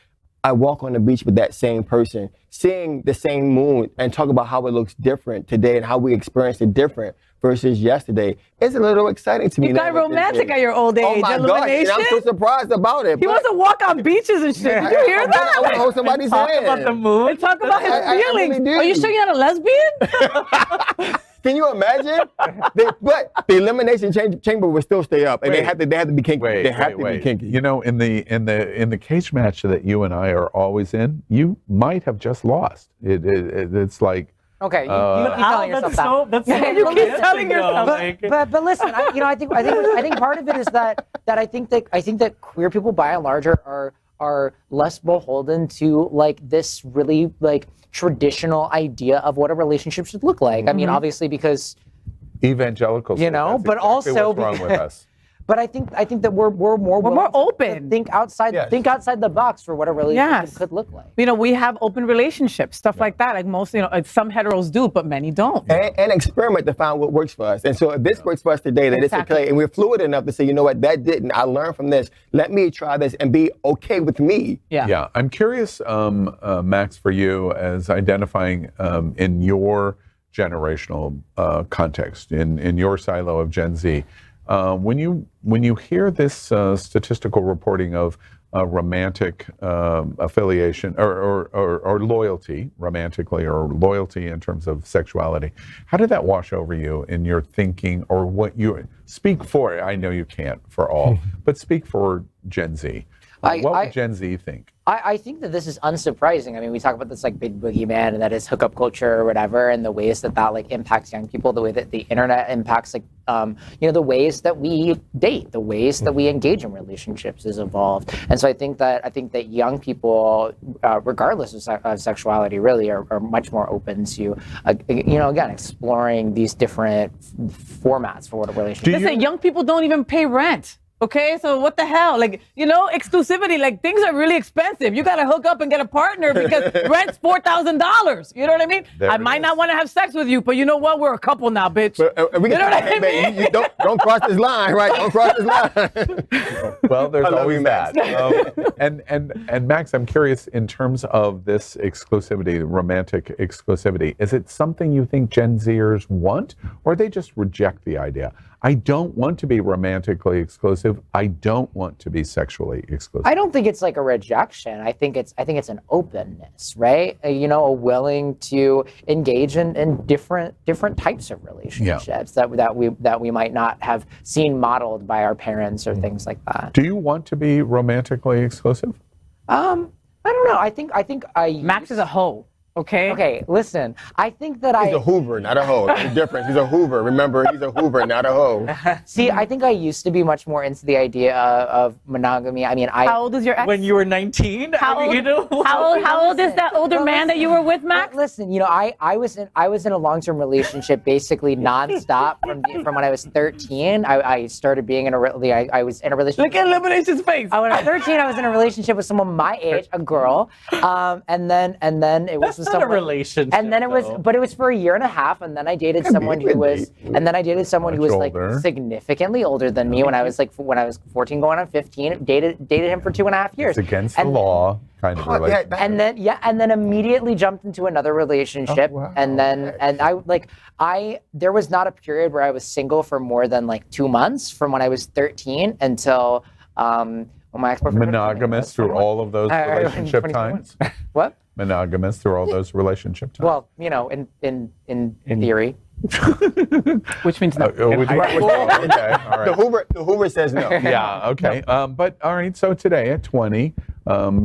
I walk on the beach with that same person, seeing the same moon and talk about how it looks different today and how we experience it different versus yesterday. It's a little exciting to me. You got romantic at your old age. Oh my gosh, and I'm so surprised about it. He wants to walk on beaches and shit. Did you hear that? I want to hold somebody's hand. Talk about the moon. And talk about his feelings. Really Are you sure you're not a lesbian? Can you imagine? But the elimination chamber would still stay up, and they had to be kinky. They have to be kinky. You know, in the cage match that you and I are always in, you might have just lost. It's like. Okay, you keep telling yourself that. You keep telling yourself. But listen, I think part of it is that I think that queer people by and large are less beholden to like this really like traditional idea of what a relationship should look like. I mean, obviously because evangelicals, but exactly also what's wrong with us. But I think that we're more open. Think outside the box for what a relationship could look like. We have open relationships, stuff like that. Like most, some heteros do, but many don't. And experiment to find what works for us. And so if this works for us today, then it's okay. And we're fluid enough to say, you know what, that didn't. I learned from this. Let me try this and be okay with me. Yeah. I'm curious, Max, for you as identifying in your generational context, in your silo of Gen Z. When you hear this statistical reporting of romantic affiliation or loyalty, romantically, or loyalty in terms of sexuality. How did that wash over you in your thinking, or what you speak for? I know you can't for all, but speak for Gen Z. What would Gen Z think? I think that this is unsurprising. I mean, we talk about this like big boogeyman, and that is hookup culture or whatever, and the ways that like impacts young people, the way that the internet impacts like the ways that we date, the ways that we engage in relationships is evolved. And so I think that young people, regardless of sexuality, really are much more open to again exploring these different formats for what a relationship. Listen, young people don't even pay rent. Okay, so what the hell? Like, exclusivity, like things are really expensive. You got to hook up and get a partner because rent's $4,000. You know what I mean? I might not want to have sex with you, but you know what? We're a couple now, bitch. You know what I mean? You don't cross this line, right? Don't cross this line. Well, there's always that. And Max, I'm curious, in terms of this exclusivity, romantic exclusivity, is it something you think Gen Zers want, or they just reject the idea? I don't want to be romantically exclusive. I don't want to be sexually exclusive. I don't think it's like a rejection. I think it's an openness, right? A willing to engage in different types of relationships that we might not have seen modeled by our parents or things like that. Do you want to be romantically exclusive? I don't know. I think Max is a hoe. Okay, listen. I think that He's a Hoover, not a hoe. There's a difference. He's a Hoover. Remember, he's a Hoover, not a hoe. See, I think I used to be much more into the idea of monogamy. I mean, How old is your ex? When you were 19? How old is that older man that you were with, Max? Listen, I was in a long-term relationship basically nonstop from when I was 13. I started being in I was in a relationship. Look at Elimination's face. When I was 13, I was in a relationship with someone my age, a girl, and then it was. Not a relationship. And then it was for a year and a half, and then I dated someone who was like significantly older than me when I was 14 going on 15. Dated him for 2.5 years. It's against the law kind of relationship. And then immediately jumped into another relationship. Oh, wow. And then there was not a period where I was single for more than 2 months from when I was 13 until my ex-boyfriend. Monogamous through all of those relationship times? What? Monogamous through all those relationship times? Well, in theory. Which means no. Okay, all right. The Hoover says no. Yeah, okay. But all right, so today at 20,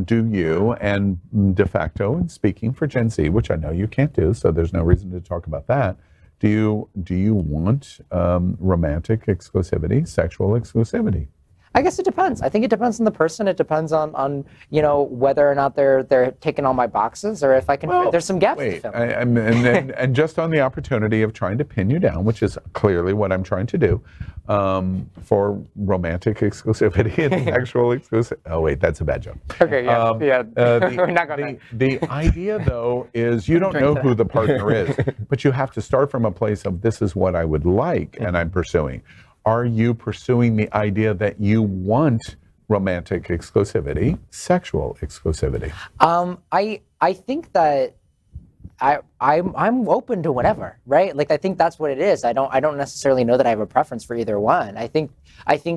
do you, and de facto, and speaking for Gen Z, which I know you can't do, so there's no reason to talk about that, do you want romantic exclusivity, sexual exclusivity? I guess it depends. I think it depends on the person. It depends on whether or not they're taking all my boxes, or if I can. There's some gaps to fill. And just on the opportunity of trying to pin you down, which is clearly what I'm trying to do, for romantic exclusivity and sexual exclusivity. Oh wait, that's a bad joke. Okay, yeah. We're not gonna. The idea though is you don't know who the partner is, but you have to start from a place of this is what I would like, and I'm pursuing. Are you pursuing the idea that you want romantic exclusivity, sexual exclusivity? I think that I'm open to whatever, right? I think that's what it is. I don't necessarily know that I have a preference for either one. I think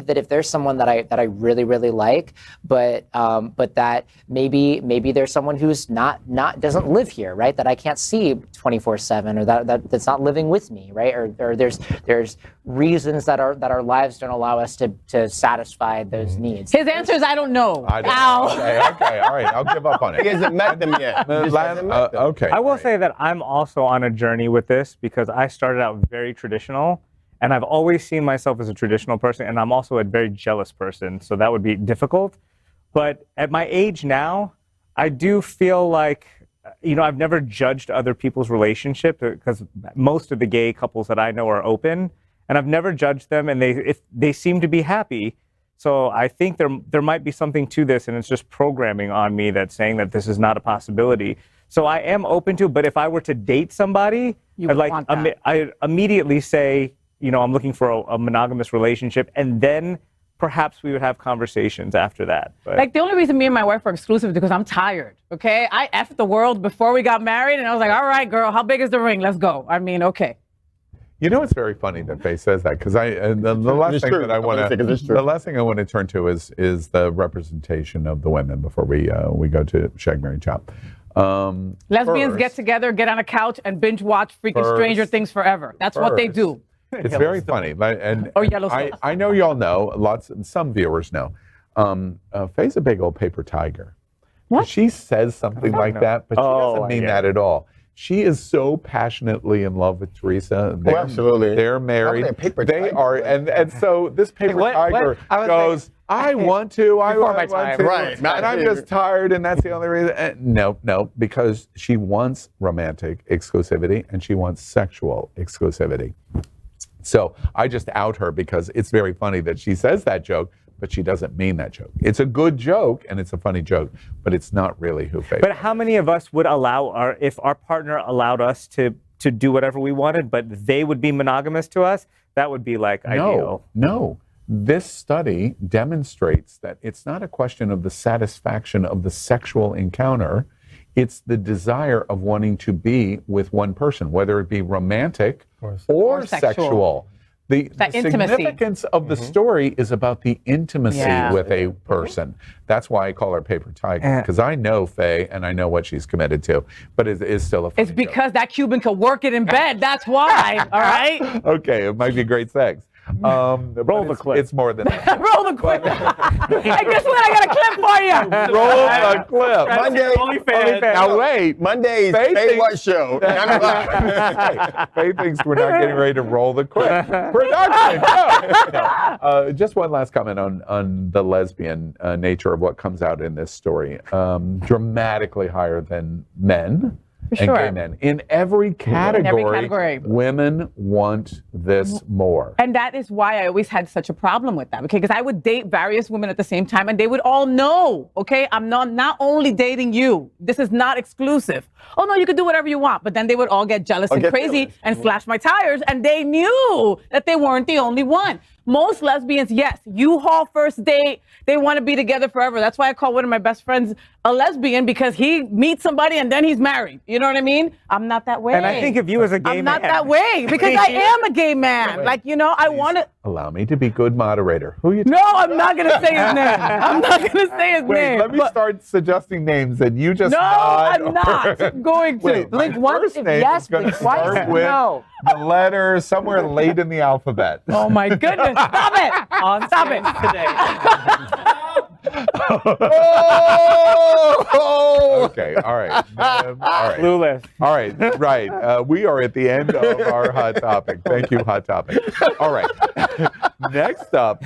that if there's someone that I really really like, but that maybe there's someone who's not doesn't live here, right? That I can't see 24/7, or that's not living with me, right? Or there's reasons that our lives don't allow us to satisfy those needs. His answer is I don't know. Okay, all right, I'll give up on it. He hasn't met them yet. Okay. I will say that I'm also on a journey with this because I started out very traditional, and I've always seen myself as a traditional person, and I'm also a very jealous person, so that would be difficult. But at my age now, I do feel like, I've never judged other people's relationship because most of the gay couples that I know are open, and I've never judged them, and they seem to be happy. So I think there might be something to this, and it's just programming on me that's saying that this is not a possibility. So I am open to it, but if I were to date somebody, I'd immediately say, I'm looking for a monogamous relationship, and then perhaps we would have conversations after that. But the only reason me and my wife are exclusive is because I'm tired, okay? I effed the world before we got married, and I was like, all right, girl, how big is the ring? Let's go. I mean, okay. You know, it's very funny that Faye says that because the last thing that I want to turn to is the representation of the women before we go to Shag, Marry, Chop. Lesbians get together, get on a couch, and binge watch freaking Stranger Things forever. That's what they do. It's very funny, and or Yellowstone. I know y'all know. Some viewers know. Faye's a big old paper tiger. What? She says something like that, but she doesn't mean that at all. She is so passionately in love with Teresa. Absolutely. They're married. They are, and so this paper tiger goes, I want to. Right. And I'm just tired, and that's the only reason. No, because she wants romantic exclusivity, and she wants sexual exclusivity. So I just out her because it's very funny that she says that joke, but she doesn't mean that joke. It's a good joke and it's a funny joke, but it's not really who Faye. But how many of us would allow if our partner allowed us to do whatever we wanted, but they would be monogamous to us? That would be like ideal. No. This study demonstrates that it's not a question of the satisfaction of the sexual encounter. It's the desire of wanting to be with one person, whether it be romantic or sexual. The significance of the story is about the intimacy with a person. That's why I call her Paper Tiger, because I know Faye and I know what she's committed to, but it is still a funny It's because that Cuban could work it in bed. That's why, all right? Okay, it might be great sex. Roll the clip. It's more than that. Roll the clip. Hey, guess what? I got a clip for you. Roll the clip. Monday. Now wait. Monday's FayWhat show. Faye thinks we're not getting ready to roll the clip. Production. No. Just one last comment on the lesbian nature of what comes out in this story. Dramatically higher than men. And gay men. In every category, women want this more. And that is why I always had such a problem with that, okay? Because I would date various women at the same time, and they would all know, okay? I'm not only dating you. This is not exclusive. Oh, no, you could do whatever you want. But then they would all get jealous and crazy and slash my tires, and they knew that they weren't the only one. Most lesbians, yes, U-Haul first date, they want to be together forever. That's why I call one of my best friends a lesbian, because he meets somebody and then he's married. You know what I mean? I'm not that way. And I think of you as a gay man. I'm not that way, because I am a gay man. Like, you know, I want to... Allow me to be good moderator. Who are you? No, I'm not going to say his name. I'm not going to say his name. Let me start suggesting names and you just No, nod. I'm not going to. Wait, my first name is going to start with the letter somewhere late in the alphabet. Oh my goodness. Stop it. Stop it. Okay, all right. All right. Clueless. All right, right. We are at the end of our Hot Topic. Thank you, Hot Topic. All right. Next up,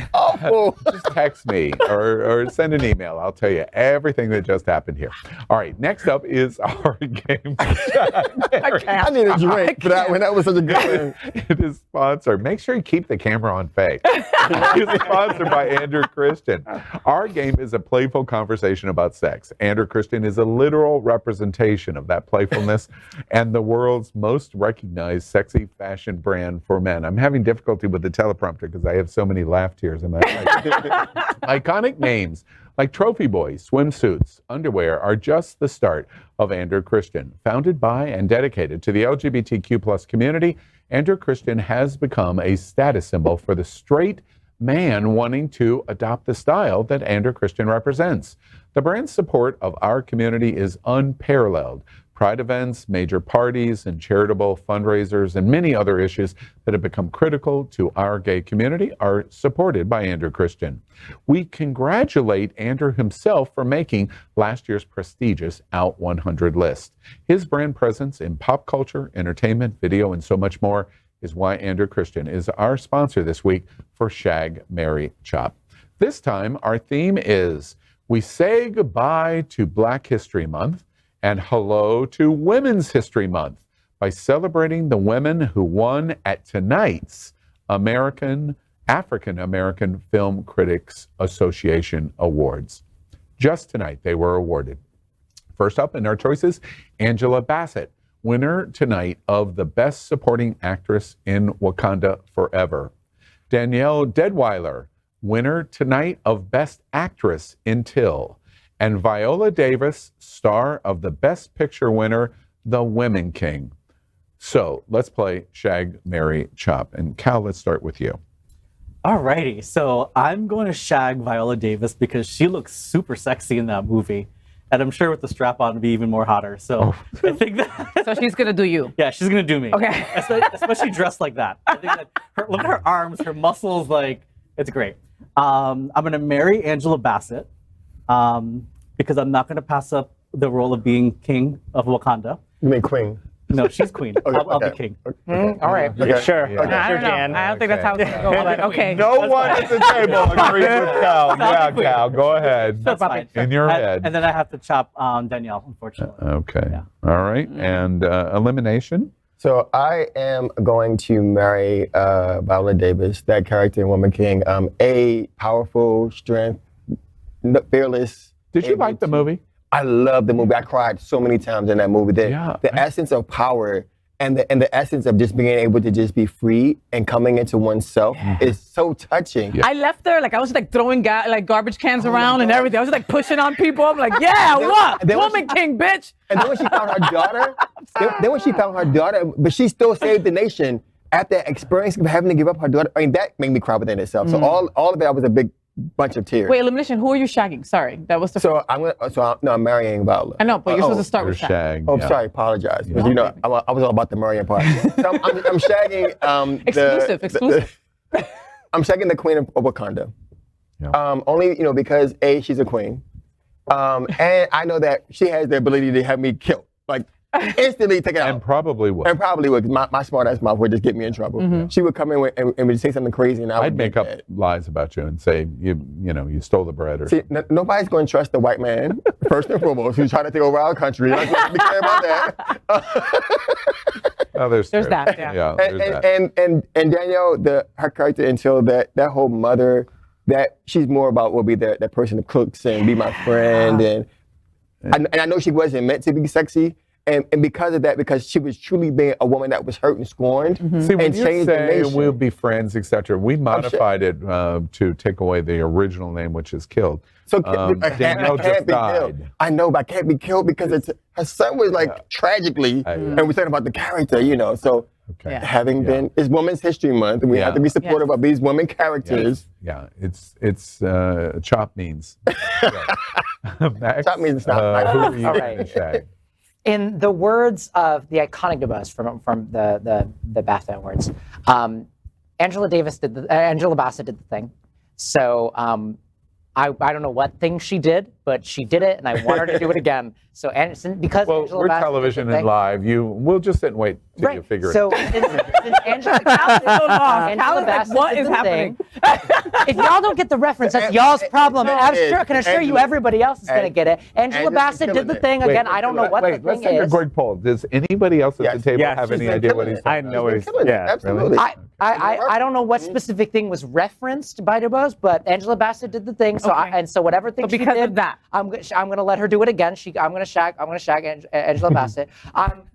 just text me or send an email. I'll tell you everything that just happened here. All right, next up is our game. I need a drink for that one. That was such a good one. It is sponsored. Make sure you keep the camera on Faye. It is sponsored by Andrew Christian. Our game is a playful conversation about sex. Andrew Christian is a literal representation of that playfulness and the world's most recognized sexy fashion brand for men. I'm having difficulty with the teleprompter because I have so many laugh tears in my eyes. Iconic names like Trophy Boy, swimsuits, underwear are just the start of Andrew Christian. Founded by and dedicated to the LGBTQ+ community, Andrew Christian has become a status symbol for the straight man wanting to adopt the style that Andrew Christian represents. The brand's support of our community is unparalleled. Pride events, major parties, and charitable fundraisers, and many other issues that have become critical to our gay community are supported by Andrew Christian. We congratulate Andrew himself for making last year's prestigious Out 100 list. His brand presence in pop culture, entertainment, video, and so much more is why Andrew Christian is our sponsor this week for Shag, Marry, Chop. This time, our theme is we say goodbye to Black History Month and hello to Women's History Month by celebrating the women who won at tonight's African American Film Critics Association Awards. Just tonight, they were awarded. First up in our choices, Angela Bassett, winner tonight of the Best Supporting Actress in Wakanda Forever. Danielle Deadwyler, winner tonight of Best Actress in Till. And Viola Davis, star of the Best Picture winner, The Women King. So let's play Shag, Marry, Chop. And Kal, let's start with you. Alrighty, so I'm going to shag Viola Davis because she looks super sexy in that movie. And I'm sure with the strap on, it'd be even more hotter. So I think that. So she's going to do you. Yeah, she's going to do me. Okay. Especially dressed like that. I think that look at her arms, her muscles, like, it's great. I'm going to marry Angela Bassett because I'm not going to pass up the role of being king of Wakanda. You mean queen? No, she's queen. Okay, I'll be king. All right. Okay. Sure. Yeah. I don't know. I don't think that's how it's going to go. But okay. No one at the table agrees with Kal. Yeah, Kal, go ahead. That's fine. In your head. And then I have to chop Danielle, unfortunately. Okay. Yeah. All right. And elimination? So I am going to marry Viola Davis, that character in Woman King. A powerful, strength, fearless. Did you like the movie? I love the movie. I cried so many times in that movie. The essence of power and the essence of just being able to just be free and coming into oneself is so touching. I left there, like I was like throwing garbage cans around and everything. I was like pushing on people. I'm like, yeah, what? Woman King, bitch. And then when she found her daughter, but she still saved the nation after experiencing having to give up her daughter. I mean, that made me cry within itself. So all of that was a big bunch of tears. Wait, elimination. Who are you shagging? Sorry, that was the. I'm marrying Viola. I know, but you're supposed to start with shag. Oh, sorry, apologize. Because I was all about the marrying part. So I'm shagging. Exclusive. I'm shagging the queen of Wakanda. Yeah. Only because A, she's a queen, and I know that she has the ability to have me killed, like instantly take it out. And probably would. And probably would. My smart ass mouth would just get me in trouble. She would come in and would say something crazy, and I'd make up lies about you and say you stole the bread or something. Nobody's going to trust the white man first and foremost who's trying to take over our country. You're not going to be clear about that. Oh, there's that. Yeah. And Danielle, her character until that whole mother, that she's more about will be that person that cooks and be my friend, and I know she wasn't meant to be sexy. And because of that, because she was truly being a woman that was hurt and scorned, See, when and you changed the say nation. we'll be friends, etc., we modified it to take away the original name, which is killed. So Danielle just died. Killed. I know, but I can't be killed because her son was tragically, and we're talking about the character, So having been, it's Women's History Month, and we have to be supportive of these women characters. Yeah, it's chop means. Max, Chop means stop. who are you All going to right. shag? In the words of the iconic device from the BAFTA Awards, Angela Bassett did the thing. So I don't know what thing she did, but she did it, and I want her to do it again. So because Angela we're Bassett television did the and thing, live. We'll just sit and wait till you figure so it out. since Angela Bassett What did is the happening? thing, if y'all don't get the reference, that's y'all's problem. And I can assure you everybody else is going to get it. Angela Bassett did the thing. Again, I don't know what the thing let's take a is. quick poll. Does anybody else at the table have any idea what he's talking about? I know what he's Absolutely. I don't know what specific thing was referenced by DuBose, but Angela Bassett did the thing. So so whatever thing she because did, of that, I'm going to let her do it again. I'm going to shag Angela Bassett.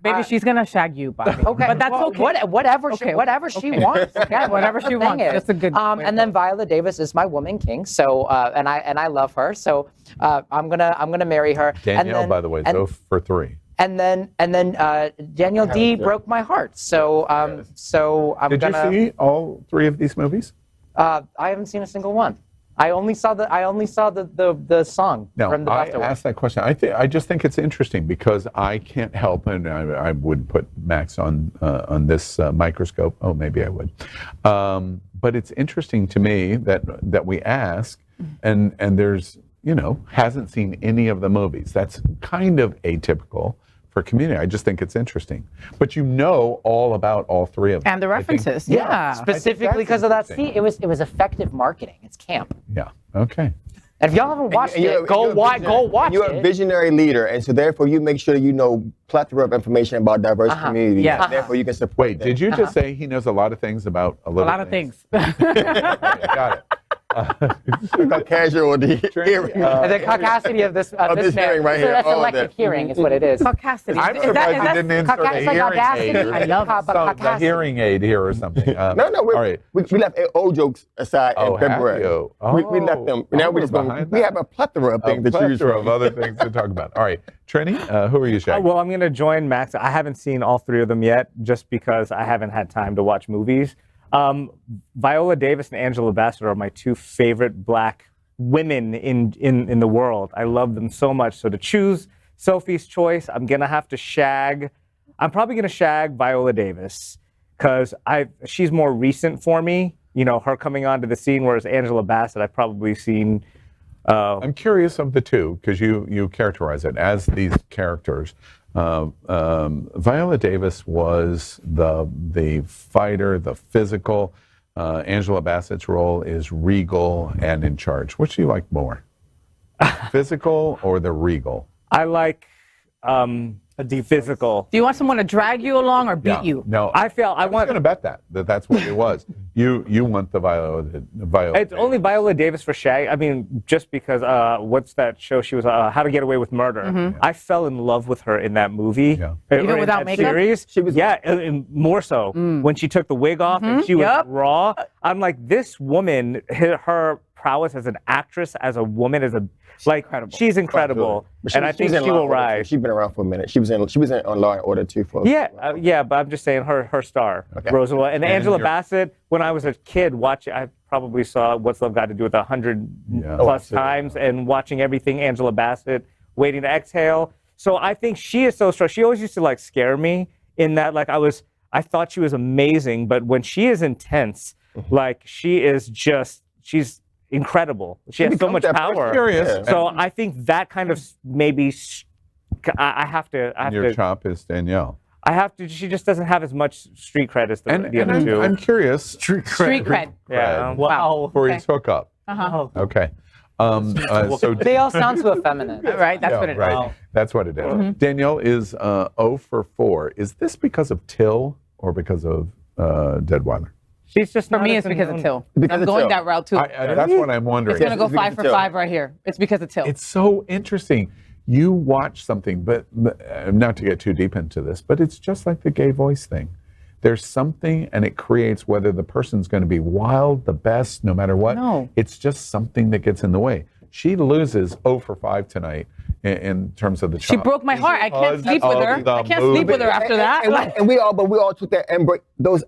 Baby, she's gonna shag you, Bobby. Okay, but that's okay. Whatever she wants. Yeah, whatever she wants. That's a good. And then Viola Davis is my woman king. So and I love her. So I'm gonna marry her. Danielle, by the way, is 0 for 3. And then Danielle D broke my heart. So so I'm gonna. Did you see all 3 of these movies? I haven't seen a single one. I only saw the song from the BAFTA I asked that question. I just think it's interesting because I can't help, and I would put Max on this microscope. Oh, maybe I would. But it's interesting to me that we ask, and there's hasn't seen any of the movies. That's kind of atypical for Community. I just think it's interesting. But all about all 3 of them. And the references, specifically because of that. See, it was effective marketing. It's camp. Yeah. Okay. And if y'all haven't watched it, go watch it. You're a visionary leader, and so therefore you make sure you know plethora of information about diverse communities. Yeah. Therefore you can support. Wait, did you just say he knows a lot of things about a little? A lot of things. Got it. The casualty hearing. The caucasity of this hearing right here. That's electric hearing is what it is. Caucasity. I'm surprised you didn't insert a hearing aid. I love the hearing aid here or something. No, all right. We left old jokes aside in February. We left them. Now we're just going. We have a plethora of things to choose from. Of other things to talk about. All right, Trini, who are you shagging? Well, I'm going to join Max. I haven't seen all three of them yet, just because I haven't had time to watch movies. Viola Davis and Angela Bassett are my two favorite black women in the world. I love them so much. So to choose Sophie's choice, I'm going to have to shag. I'm probably going to shag Viola Davis because she's more recent for me. You know, her coming onto the scene, whereas Angela Bassett, I've probably seen. I'm curious of the two because you characterize it as these characters. Viola Davis was the fighter, the physical. Angela Bassett's role is regal and in charge. Which do you like more? Physical or the regal? I like the physical. Do you want someone to drag you along or beat you? No, I was going to bet that's what it was. You want the Viola. It's only Viola Davis for shag. I mean, just because what's that show she was? How to Get Away with Murder. Mm-hmm. I fell in love with her in that movie. Yeah. Even without makeup. Series. She was and more so when she took the wig off and she was raw. I'm like, this woman, her prowess as an actress, as a woman, incredible. She's incredible, and I think she will rise. She's been around for a minute. She was in on Law and Order too for. Yeah, but I'm just saying her star, Roosevelt, and Angela Bassett. When I was a kid watching, I probably saw What's Love Got to Do with 100 plus times, and watching everything Angela Bassett, Waiting to Exhale. So I think she is so strong. She always used to scare me in that I thought she was amazing, but when she is intense, she's incredible. She has so much power. So I think that kind of maybe I have to. Your chop is Danielle. I have to. She just doesn't have as much street cred as the other two. I'm curious. Street cred. Yeah. Wow. For his hookup. Okay. So they all sound so effeminate. Right. That's what it is. Right. That's what it is. Danielle is 0 for 4. Is this because of Till or because of Deadweiler? She's just for me. It's because of Till. I'm going that route too. That's what I'm wondering. It's going to go 5 for 5 right here. It's because of Till. It's so interesting. You watch something, but not to get too deep into this, but it's just like the gay voice thing. There's something, and it creates whether the person's going to be wild, the best, no matter what. No. It's just something that gets in the way. She loses 0 for 5 tonight in terms of the chop. She broke my heart. I can't sleep with her. I can't sleep with her after that. And we all took that and those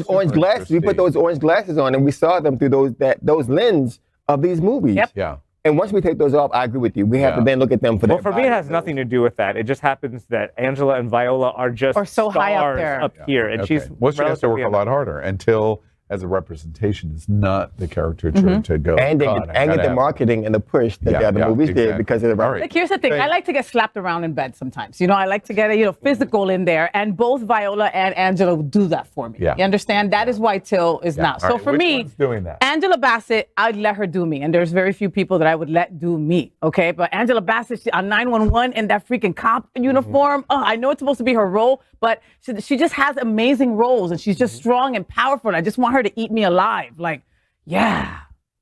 orange glasses. We put those orange glasses on, and we saw them through those lens of these movies. Yep. Yeah. And once we take those off, I agree with you. We have to then look at them for that. Well, for me, it has nothing to do with that. It just happens that Angela and Viola are just so high up there, here, and she's. Well, she has to work a lot harder until, as a representation, is not the caricature to go. And get the marketing and the push that the other movies did because of the right. Like, here's the thing. I like to get slapped around in bed sometimes. I like to get physical in there, and both Viola and Angela do that for me. Yeah. You understand? That is why Till is not. So for me, doing that? Angela Bassett, I'd let her do me, and there's very few people that I would let do me. Okay, but Angela Bassett on 911 in that freaking cop uniform. I know it's supposed to be her role, but she just has amazing roles, and she's just strong and powerful. And I just want her to eat me alive. The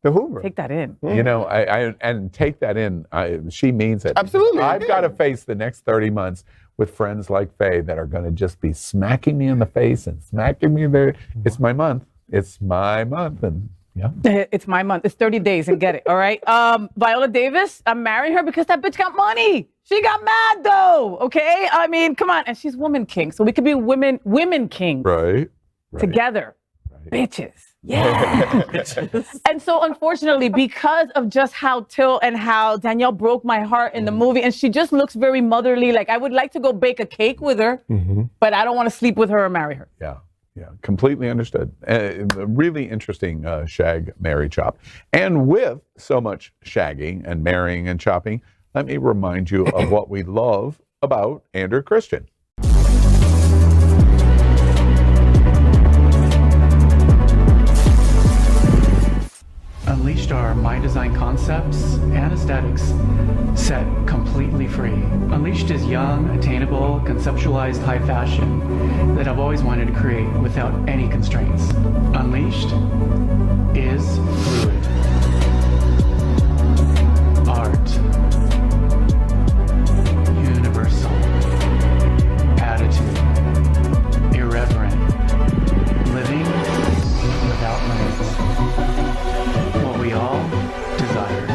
Hoover. Take that in. And take that in. She means it. Absolutely. I've got to face the next 30 months with friends like Faye that are going to just be smacking me in the face and smacking me there. It's my month. It's my month. And it's my month. It's 30 days and get it. All right. Viola Davis, I'm marrying her because that bitch got money. She got mad though. Okay. I mean, come on. And she's woman king. So we could be women king. Right. Together. Bitches. Yeah. And so unfortunately, because of just how Till and how Danielle broke my heart in the movie, and she just looks very motherly, like I would like to go bake a cake with her, but I don't want to sleep with her or marry her. Yeah, completely understood. Really interesting shag, marry, chop. And with so much shagging and marrying and chopping, let me remind you of what we love about Andrew Christian. Unleashed our mind design concepts and aesthetics, set completely free. Unleashed is young, attainable, conceptualized high fashion that I've always wanted to create without any constraints. Unleashed is fluid. Art. Universal. Attitude. Irreverent. Living without limits. What we all desire.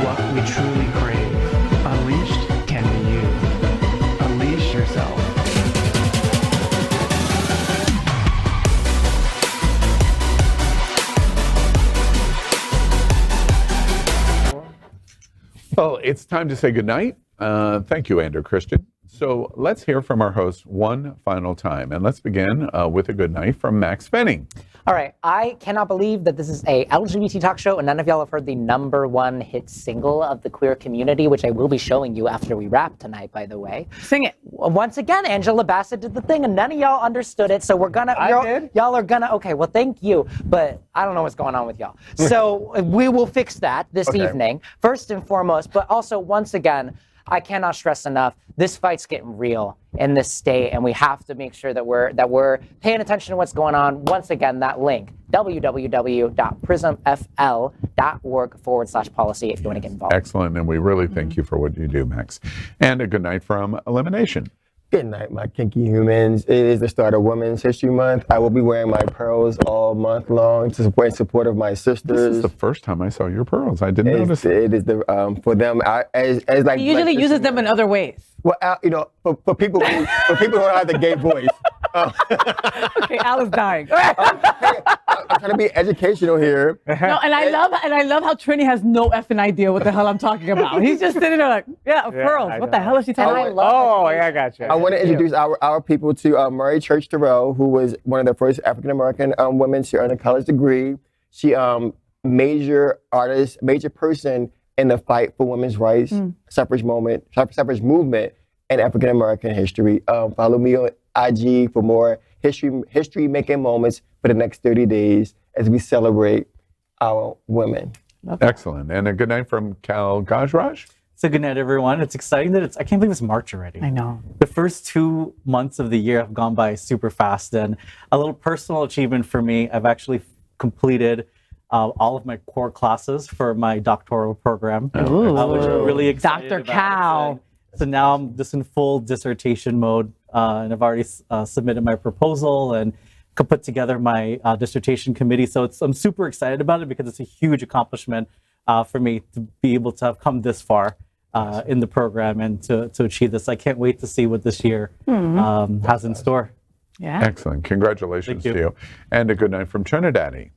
What we truly crave. Unleashed can be you. Unleash yourself. Well, it's time to say goodnight. Thank you, Andrew Christian. So let's hear from our host one final time. And let's begin with a good night from Maxx Fenning. All right, I cannot believe that this is a LGBT talk show and none of y'all have heard the #1 hit single of the queer community, which I will be showing you after we wrap tonight, by the way. Sing it. Once again, Angela Bassett did the thing and none of y'all understood it, so we're gonna, y'all are gonna, okay, well, thank you, but I don't know what's going on with y'all. So we will fix that this evening, first and foremost, but also, once again, I cannot stress enough, this fight's getting real in this state, and we have to make sure that we're paying attention to what's going on. Once again, that link, www.prismfl.org/policy if you want to get involved. Excellent, and we really thank you for what you do, Max. And a good night from Elimination. Good night, my kinky humans. It is the start of Women's History Month. I will be wearing my pearls all month long to support of my sisters. This is the first time I saw your pearls. I didn't notice. It is the for them as like. He usually uses them in other ways. Well, you know, for people who don't have the gay voice. Okay, Al is dying. I'm trying to be educational here. No, and I love how Trini has no effing idea what the hell I'm talking about. He's just sitting there like, pearls. What the hell is she talking about? I got you. I want to introduce our people to Murray Church Terrell, who was one of the first African American women to earn a college degree. She major artist, major person in the fight for women's rights, suffrage movement, and African American history. Follow me on IG for more history making moments for the next 30 days as we celebrate our women. Excellent. And a good night from Kal Gajraj. So good night, everyone. It's exciting that I can't believe it's March already. I know. The first 2 months of the year have gone by super fast, and a little personal achievement for me, I've actually completed all of my core classes for my doctoral program, which I'm really excited Dr. about. Cal. So now I'm just in full dissertation mode, and I've already submitted my proposal and put together my dissertation committee. So I'm super excited about it because it's a huge accomplishment for me to be able to have come this far in the program and to achieve this. I can't wait to see what this year has in store. Yeah. Excellent. Congratulations to you. And a good night from TriniDaddy.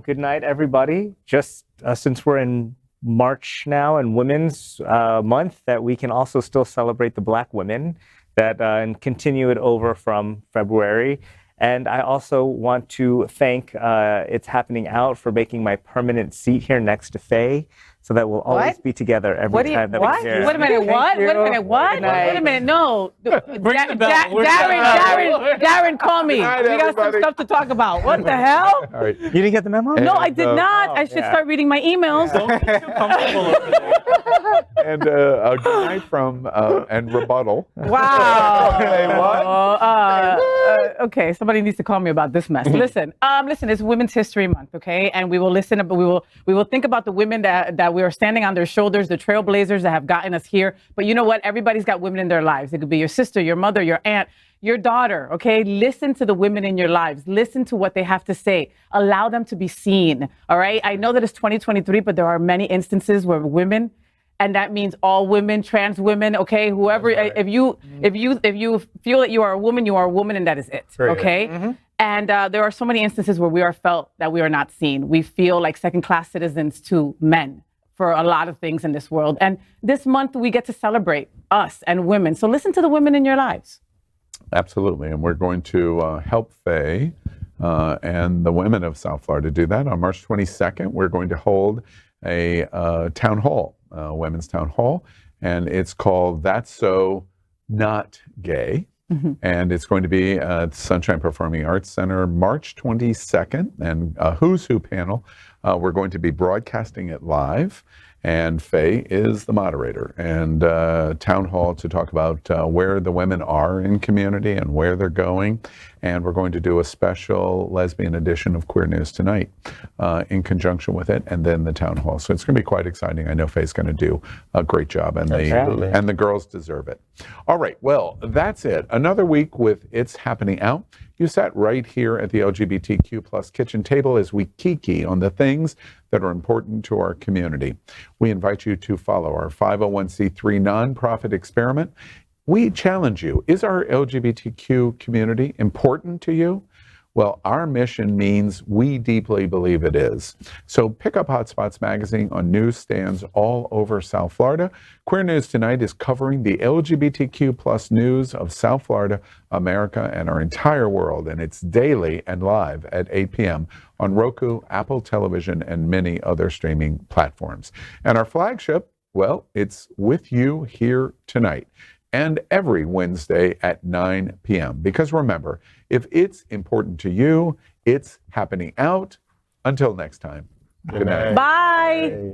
Good night, everybody. Just since we're in March now and Women's Month, that we can also still celebrate the Black women and continue it over from February. And I also want to thank It's Happening Out for making my permanent seat here next to Faye, so that we'll always be together every time that we're here. Wait a minute, what? Wait a minute, what? Wait a minute, no. Darren, call me. We got some stuff to talk about. What the hell? All right. You didn't get the memo? No, I did not. I should start reading my emails. Don't get too comfortable over there. And a good night from and rebuttal. Wow. Okay, what? Okay, somebody needs to call me about this mess. Listen, it's Women's History Month, okay? And we will listen, but we will think about the women that we are standing on their shoulders, the trailblazers that have gotten us here. But you know what? Everybody's got women in their lives. It could be your sister, your mother, your aunt, your daughter, okay? Listen to the women in your lives. Listen to what they have to say. Allow them to be seen, all right? I know that it's 2023, but there are many instances where women, and that means all women, trans women, okay? Whoever, if you feel that you are a woman, and that is it, okay? And there are so many instances where we are felt that we are not seen. We feel like second-class citizens to men for a lot of things in this world. And this month we get to celebrate us and women. So listen to the women in your lives. Absolutely. And we're going to help Faye and the women of South Florida do that. On March 22nd, we're going to hold a town hall, women's town hall, and it's called That's So Not Gay. And it's going to be at Sunshine Performing Arts Center March 22nd, and a Who's Who panel. We're going to be broadcasting it live, And Faye is the moderator. And town hall to talk about where the women are in community and where they're going. And we're going to do a special lesbian edition of Queer News Tonight in conjunction with it, and then the town hall. So it's going to be quite exciting. I know Faye's going to do a great job, and the girls deserve it. All right, well, that's it. Another week with It's Happening Out. You sat right here at the LGBTQ plus kitchen table as we kiki on the things that are important to our community. We invite you to follow our 501c3 nonprofit experiment. We challenge you. Is our LGBTQ community important to you? Well, our mission means we deeply believe it is. So pick up Hotspots magazine on newsstands all over South Florida. Queer News Tonight is covering the LGBTQ plus news of South Florida, America, and our entire world. And it's daily and live at 8 p.m. on Roku, Apple Television, and many other streaming platforms. And our flagship, well, it's with you here tonight and every Wednesday at 9 p.m. Because remember, if it's important to you, it's happening out. Until next time. Good night. Bye.